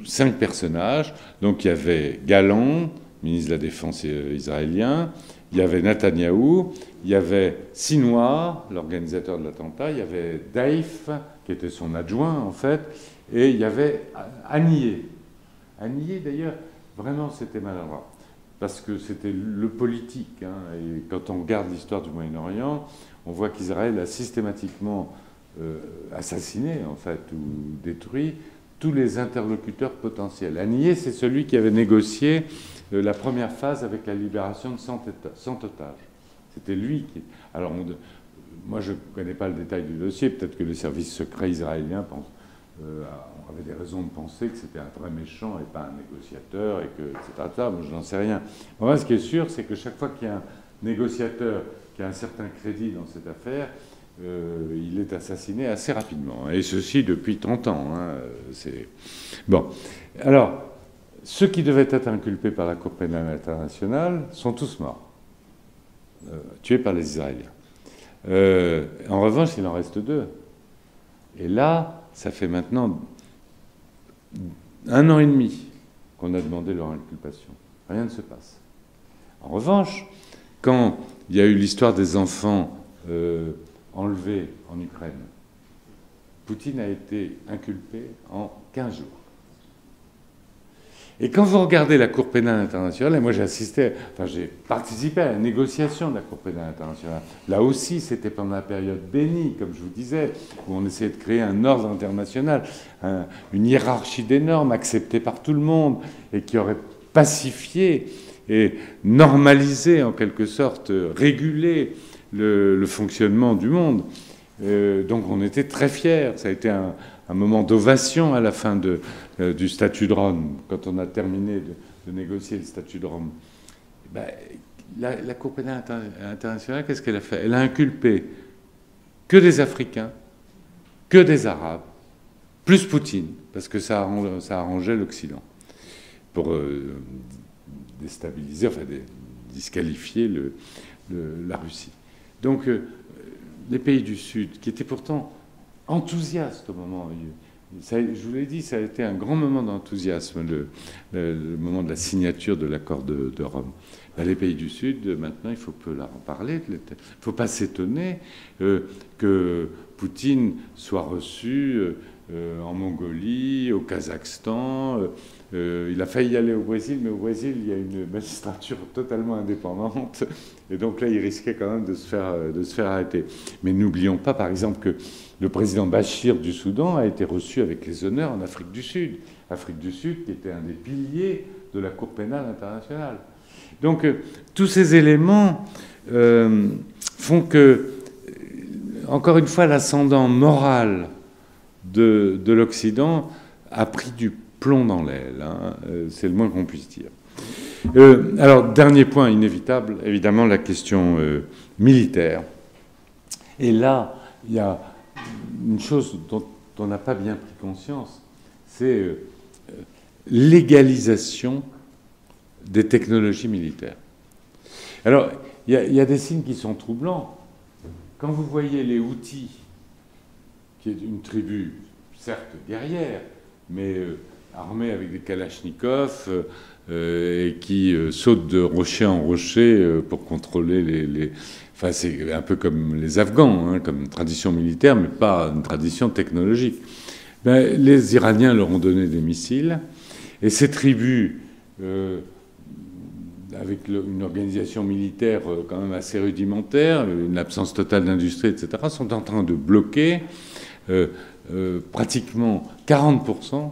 5 personnages. Donc il y avait Galland, ministre de la Défense israélien, il y avait Netanyahou, il y avait Sinwar, l'organisateur de l'attentat, il y avait Daif, qui était son adjoint en fait, et il y avait Haniyeh. Haniyeh d'ailleurs, vraiment c'était maladroit, parce que c'était le politique. Hein, et quand on regarde l'histoire du Moyen-Orient, on voit qu'Israël a systématiquement assassiné en fait, ou détruit tous les interlocuteurs potentiels. Haniyeh, c'est celui qui avait négocié la première phase avec la libération de 100 otages. C'était lui qui... Alors, moi, je ne connais pas le détail du dossier. Peut-être que les services secrets israéliens avaient des raisons de penser que c'était un vrai méchant et pas un négociateur, et que, etc. Moi, je n'en sais rien. Moi, ce qui est sûr, c'est que chaque fois qu'il y a un négociateur qui a un certain crédit dans cette affaire, il est assassiné assez rapidement. Et ceci depuis 30 ans. Hein, bon. Alors, ceux qui devaient être inculpés par la Cour pénale internationale sont tous morts, tués par les Israéliens. En revanche, il en reste 2. Et là, ça fait maintenant 1 an et demi qu'on a demandé leur inculpation. Rien ne se passe. En revanche, quand il y a eu l'histoire des enfants enlevés en Ukraine, Poutine a été inculpé en 15 jours. Et quand vous regardez la Cour pénale internationale, et moi j'ai participé à la négociation de la Cour pénale internationale. Là aussi, c'était pendant la période bénie, comme je vous disais, où on essayait de créer un ordre international, une hiérarchie des normes acceptée par tout le monde et qui aurait pacifié et normalisé, en quelque sorte, régulé le fonctionnement du monde. Donc on était très fiers. Ça a été un moment d'ovation à la fin du statut de Rome, quand on a terminé de négocier le statut de Rome. Ben, la Cour pénale internationale, qu'est-ce qu'elle a fait? Elle a inculpé que des Africains, que des Arabes, plus Poutine, parce que ça arrangeait l'Occident, pour déstabiliser, enfin disqualifier la Russie. Donc les pays du Sud, qui étaient pourtant enthousiastes au moment, je vous l'ai dit, ça a été un grand moment d'enthousiasme, le moment de la signature de l'accord de Rome. Ben, les pays du Sud, maintenant, il faut peu leur en parler. Il ne faut pas s'étonner que Poutine soit reçu en Mongolie, au Kazakhstan. Il a failli aller au Brésil, mais au Brésil, il y a une magistrature totalement indépendante. Et donc là, il risquait quand même de se faire arrêter. Mais n'oublions pas, par exemple, que le président Bachir du Soudan a été reçu avec les honneurs en Afrique du Sud. Afrique du Sud qui était un des piliers de la Cour pénale internationale. Donc tous ces éléments font que, encore une fois, l'ascendant moral de l'Occident a pris du plomb dans l'aile. Hein, c'est le moins qu'on puisse dire. Alors, dernier point inévitable, évidemment, la question militaire. Et là, il y a une chose dont on n'a pas bien pris conscience, c'est l'égalisation des technologies militaires. Alors, il y a des signes qui sont troublants. Quand vous voyez les Houthis, qui est une tribu, certes guerrière, mais armée avec des kalachnikovs, et qui sautent de rocher en rocher pour contrôler les... Enfin, c'est un peu comme les Afghans, hein, comme tradition militaire, mais pas une tradition technologique. Ben, les Iraniens leur ont donné des missiles, et ces tribus, avec une organisation militaire quand même assez rudimentaire, une absence totale d'industrie, etc., sont en train de bloquer pratiquement 40%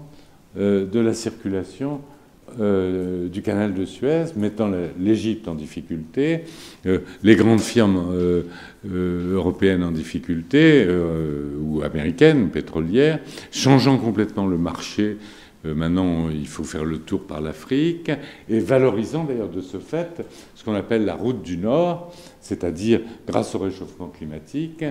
de la circulation du canal de Suez, mettant l'Égypte en difficulté, les grandes firmes européennes en difficulté, ou américaines, pétrolières, changeant complètement le marché. Maintenant, il faut faire le tour par l'Afrique, et valorisant d'ailleurs de ce fait ce qu'on appelle la route du Nord, c'est-à-dire, grâce au réchauffement climatique,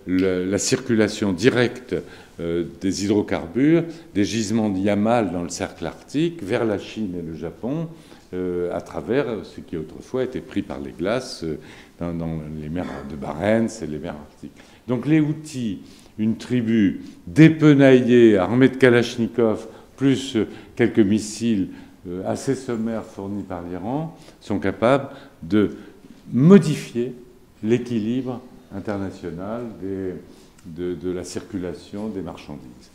la circulation directe des hydrocarbures, des gisements de Yamal dans le cercle arctique, vers la Chine et le Japon, à travers ce qui autrefois était pris par les glaces dans les mers de Barents et les mers arctiques. Donc les Houthis, une tribu dépenaillée, armée de Kalachnikov, plus quelques missiles assez sommaires fournis par l'Iran, sont capables de modifier l'équilibre international de la circulation des marchandises.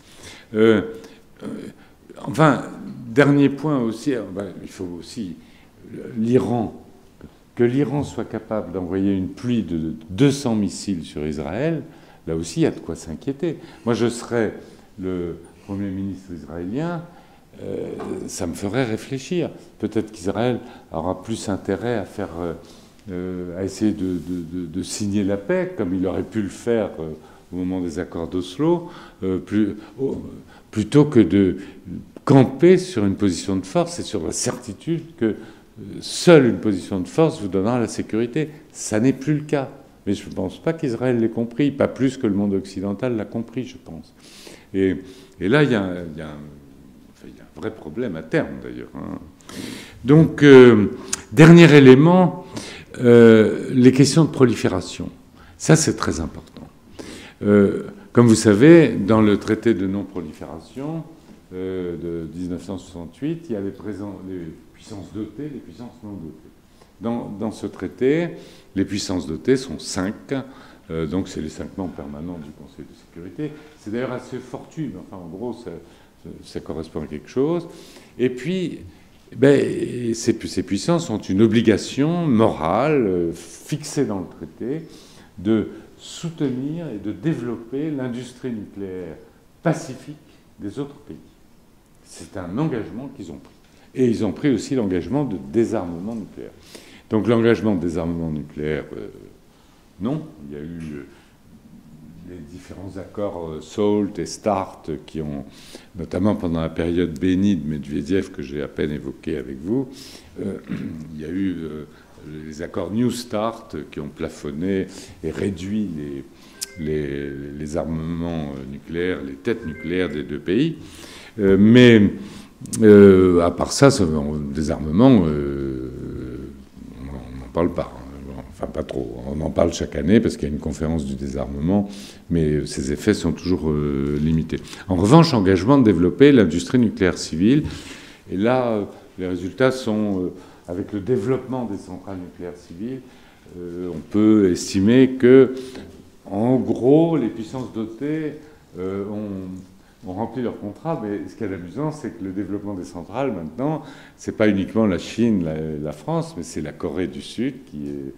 Enfin, dernier point aussi, il faut aussi que l'Iran soit capable d'envoyer une pluie de 200 missiles sur Israël. Là aussi, il y a de quoi s'inquiéter. Moi, je serais le Premier ministre israélien, ça me ferait réfléchir. Peut-être qu'Israël aura plus intérêt à essayer de signer la paix, comme il aurait pu le faire au moment des accords d'Oslo, plutôt que de camper sur une position de force et sur la certitude que seule une position de force vous donnera la sécurité. Ça n'est plus le cas. Mais je ne pense pas qu'Israël l'ait compris, pas plus que le monde occidental l'a compris, je pense. Et là, il y a un vrai problème à terme, d'ailleurs. Hein. Donc, dernier élément, les questions de prolifération. Ça, c'est très important. Comme vous savez, dans le traité de non-prolifération de 1968, il y a les puissances dotées, les puissances non dotées. Dans ce traité, les puissances dotées sont 5, donc c'est les 5 membres permanents du Conseil de sécurité. C'est d'ailleurs assez fortuit, mais enfin, en gros, ça correspond à quelque chose. Et puis, ben, ces puissances ont une obligation morale fixée dans le traité de soutenir et de développer l'industrie nucléaire pacifique des autres pays. C'est un engagement qu'ils ont pris. Et ils ont pris aussi l'engagement de désarmement nucléaire. Donc l'engagement de désarmement nucléaire, non. Il y a eu les différents accords SALT et START qui ont, notamment pendant la période bénie de Medvedev que j'ai à peine évoqué avec vous, il y a eu les accords New START qui ont plafonné et réduit les armements nucléaires, les têtes nucléaires des deux pays. Mais à part ça, désarmement, on n'en parle pas. Enfin, pas trop. On en parle chaque année parce qu'il y a une conférence du désarmement, mais ses effets sont toujours limités. En revanche, engagement de développer l'industrie nucléaire civile. Et là, les résultats sont, avec le développement des centrales nucléaires civiles, on peut estimer que, en gros, les puissances dotées ont rempli leur contrat, mais ce qui est amusant, c'est que le développement des centrales, maintenant, c'est pas uniquement la Chine, la France, mais c'est la Corée du Sud qui est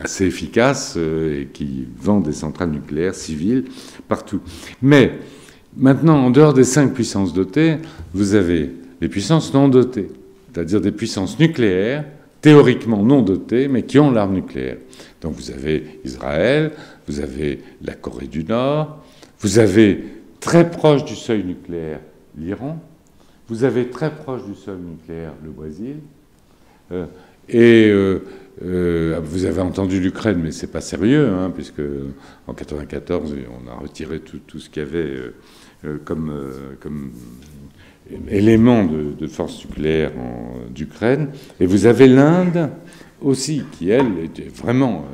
assez efficace et qui vend des centrales nucléaires civiles partout. Mais maintenant, en dehors des 5 puissances dotées, vous avez les puissances non dotées, c'est-à-dire des puissances nucléaires, théoriquement non dotées, mais qui ont l'arme nucléaire. Donc vous avez Israël, vous avez la Corée du Nord, vous avez très proche du seuil nucléaire l'Iran, vous avez très proche du seuil nucléaire le Brésil, vous avez entendu l'Ukraine, mais c'est pas sérieux, hein, puisque en 1994, on a retiré tout ce qu'il y avait comme élément de force nucléaire d'Ukraine. Et vous avez l'Inde aussi, qui, elle, était vraiment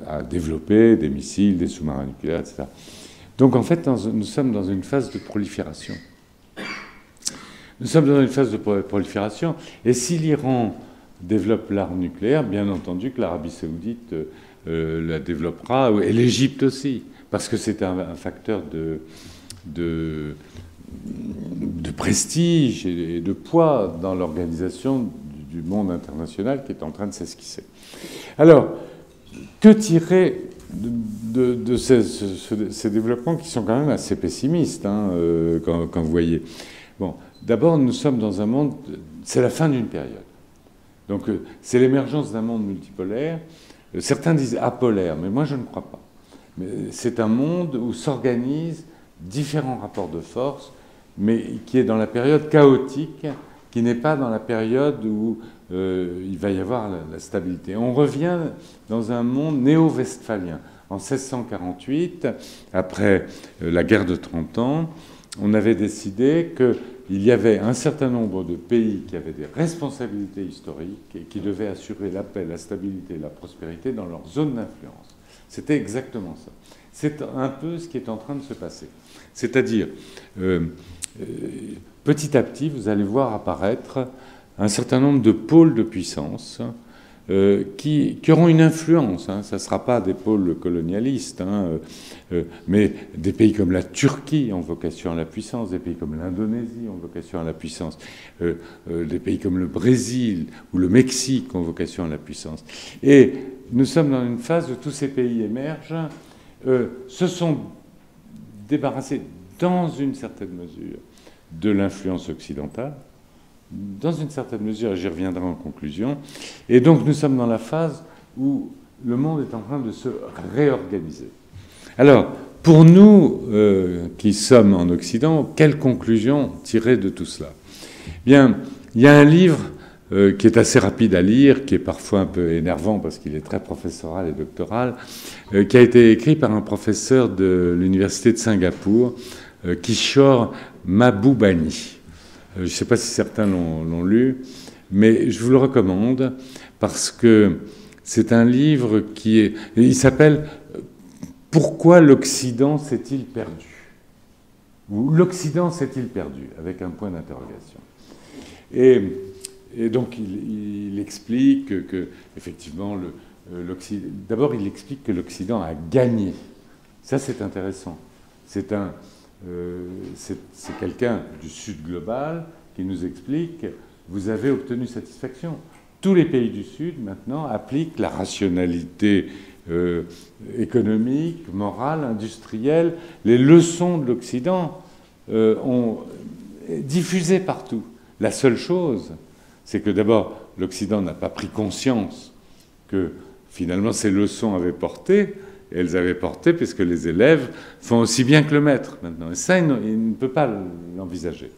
à développer des missiles, des sous-marins nucléaires, etc. Donc, en fait, nous sommes dans une phase de prolifération. Nous sommes dans une phase de prolifération. Et si l'Iran développe l'arme nucléaire, bien entendu que l'Arabie saoudite la développera, et l'Égypte aussi, parce que c'est un facteur de prestige et de poids dans l'organisation du monde international qui est en train de s'esquisser. Alors, que tirer de ces développements qui sont quand même assez pessimistes, hein, quand vous voyez. Bon, d'abord, nous sommes dans un monde, c'est la fin d'une période. Donc, c'est l'émergence d'un monde multipolaire. Certains disent apolaire, mais moi, je ne crois pas. Mais c'est un monde où s'organisent différents rapports de force, mais qui est dans la période chaotique, qui n'est pas dans la période où il va y avoir la stabilité. On revient dans un monde néo-westphalien. En 1648, après la guerre de 30 ans, on avait décidé qu'il y avait un certain nombre de pays qui avaient des responsabilités historiques et qui devaient assurer la paix, la stabilité et la prospérité dans leur zone d'influence. C'était exactement ça. C'est un peu ce qui est en train de se passer. C'est-à-dire, petit à petit, vous allez voir apparaître un certain nombre de pôles de puissance qui auront une influence. Hein. Ça ne sera pas des pôles colonialistes, hein, mais des pays comme la Turquie ont vocation à la puissance, des pays comme l'Indonésie ont vocation à la puissance, des pays comme le Brésil ou le Mexique ont vocation à la puissance. Et nous sommes dans une phase où tous ces pays émergent, se sont débarrassés dans une certaine mesure de l'influence occidentale, dans une certaine mesure, et j'y reviendrai en conclusion. Et donc nous sommes dans la phase où le monde est en train de se réorganiser. Alors, pour nous qui sommes en Occident, quelle conclusion tirer de tout cela ? Bien, il y a un livre qui est assez rapide à lire, qui est parfois un peu énervant parce qu'il est très professoral et doctoral, qui a été écrit par un professeur de l'université de Singapour, Kishore Mahbubani. Je ne sais pas si certains l'ont lu, mais je vous le recommande parce que c'est un livre il s'appelle « Pourquoi l'Occident s'est-il perdu ?» ou « L'Occident s'est-il perdu ?» avec un point d'interrogation. Et donc il explique que effectivement, d'abord il explique que l'Occident a gagné. Ça c'est intéressant. C'est c'est quelqu'un du Sud global qui nous explique « Vous avez obtenu satisfaction ». Tous les pays du Sud, maintenant, appliquent la rationalité économique, morale, industrielle. Les leçons de l'Occident ont diffusé partout. La seule chose, c'est que d'abord, l'Occident n'a pas pris conscience que finalement ces leçons avaient porté, et elles avaient porté puisque les élèves font aussi bien que le maître maintenant. Et ça, il ne peut pas l'envisager.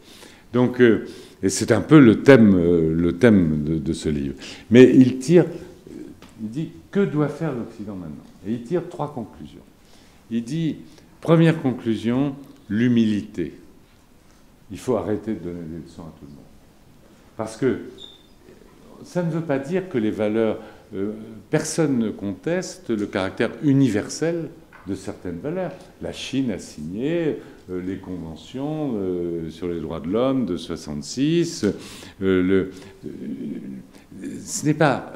Donc, et c'est un peu le thème de ce livre. Mais il dit, que doit faire l'Occident maintenant? Et il tire 3 conclusions. Il dit, première conclusion, l'humilité. Il faut arrêter de donner des leçons à tout le monde. Parce que ça ne veut pas dire que les valeurs... personne ne conteste le caractère universel de certaines valeurs. La Chine a signé les conventions sur les droits de l'homme de 1966. Ce n'est pas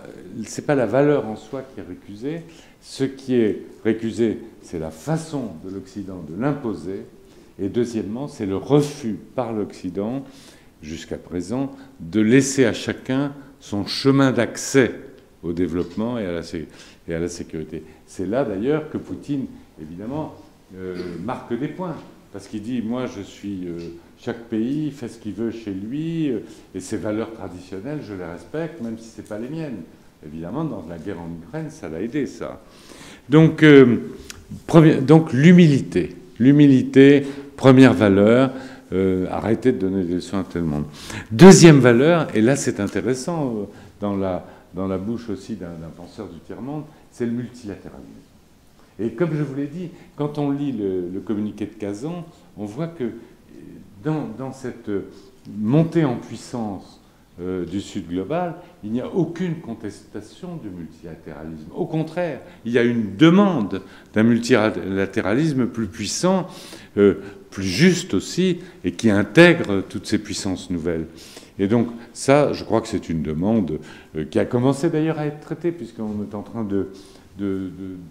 la valeur en soi qui est récusée. Ce qui est récusé, c'est la façon de l'Occident de l'imposer. Et deuxièmement, c'est le refus par l'Occident, jusqu'à présent, de laisser à chacun son chemin d'accès au développement et à la sécurité. C'est là d'ailleurs que Poutine, évidemment, marque des points. Parce qu'il dit, moi je suis... chaque pays fait ce qu'il veut chez lui, et ses valeurs traditionnelles, je les respecte, même si ce n'est pas les miennes. Évidemment, dans la guerre en Ukraine, ça l'a aidé, ça. Donc l'humilité. L'humilité, première valeur, arrêtez de donner des leçons à tout le monde. Deuxième valeur, et là c'est intéressant, dans la bouche aussi d'un penseur du tiers-monde, c'est le multilatéralisme. Et comme je vous l'ai dit, quand on lit le communiqué de Kazan, on voit que dans cette montée en puissance du Sud global, il n'y a aucune contestation du multilatéralisme. Au contraire, il y a une demande d'un multilatéralisme plus puissant, plus juste aussi, et qui intègre toutes ces puissances nouvelles. Et donc ça, je crois que c'est une demande qui a commencé d'ailleurs à être traitée, puisqu'on est en train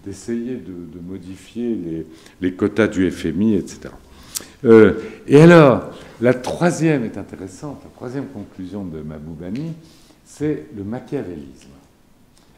d'essayer de modifier les quotas du FMI, etc. Et alors, la troisième est intéressante, la troisième conclusion de Mahboubani, c'est le machiavélisme.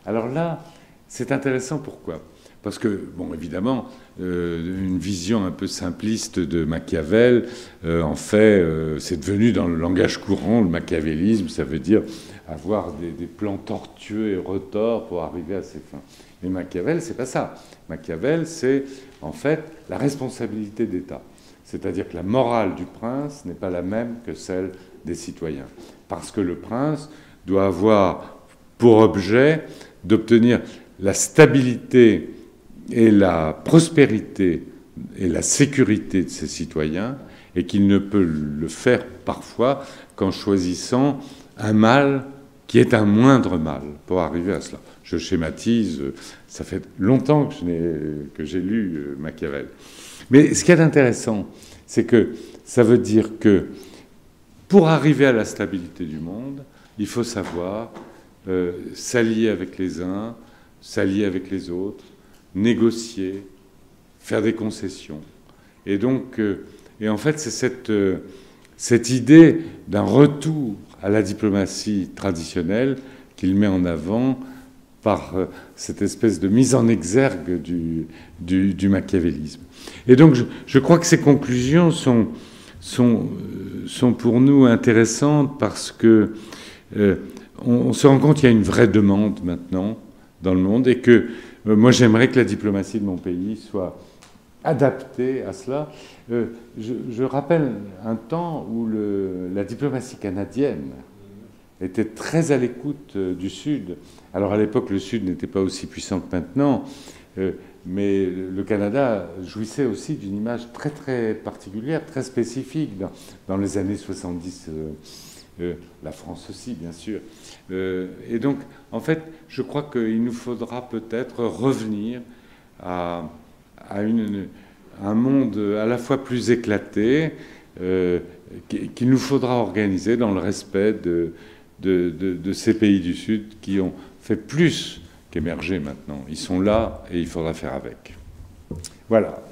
Alors là, c'est intéressant, pourquoi? Parce que, bon, évidemment, une vision un peu simpliste de Machiavel, en fait, c'est devenu dans le langage courant, le machiavélisme, ça veut dire avoir des plans tortueux et retors pour arriver à ses fins. Mais Machiavel, c'est pas ça. Machiavel, c'est en fait la responsabilité d'État. C'est-à-dire que la morale du prince n'est pas la même que celle des citoyens. Parce que le prince doit avoir pour objet d'obtenir la stabilité et la prospérité et la sécurité de ses citoyens, et qu'il ne peut le faire parfois qu'en choisissant un mal qui est un moindre mal pour arriver à cela. Je schématise, ça fait longtemps que j'ai lu Machiavel. Mais ce qui est intéressant, c'est que ça veut dire que pour arriver à la stabilité du monde, il faut savoir s'allier avec les uns, s'allier avec les autres, négocier, faire des concessions. Et donc, et en fait, c'est cette idée d'un retour à la diplomatie traditionnelle qu'il met en avant par cette espèce de mise en exergue du machiavélisme. Et donc, je crois que ces conclusions sont pour nous intéressantes parce que on se rend compte qu'il y a une vraie demande maintenant dans le monde et que moi, j'aimerais que la diplomatie de mon pays soit adaptée à cela. Je rappelle un temps où la diplomatie canadienne était très à l'écoute du Sud. Alors à l'époque, le Sud n'était pas aussi puissant que maintenant, mais le Canada jouissait aussi d'une image très très particulière, très spécifique dans les années 70. La France aussi, bien sûr. Et donc, en fait, je crois qu'il nous faudra peut-être revenir à un monde à la fois plus éclaté, qu'il nous faudra organiser dans le respect de ces pays du Sud qui ont fait plus qu'émerger maintenant. Ils sont là et il faudra faire avec. Voilà.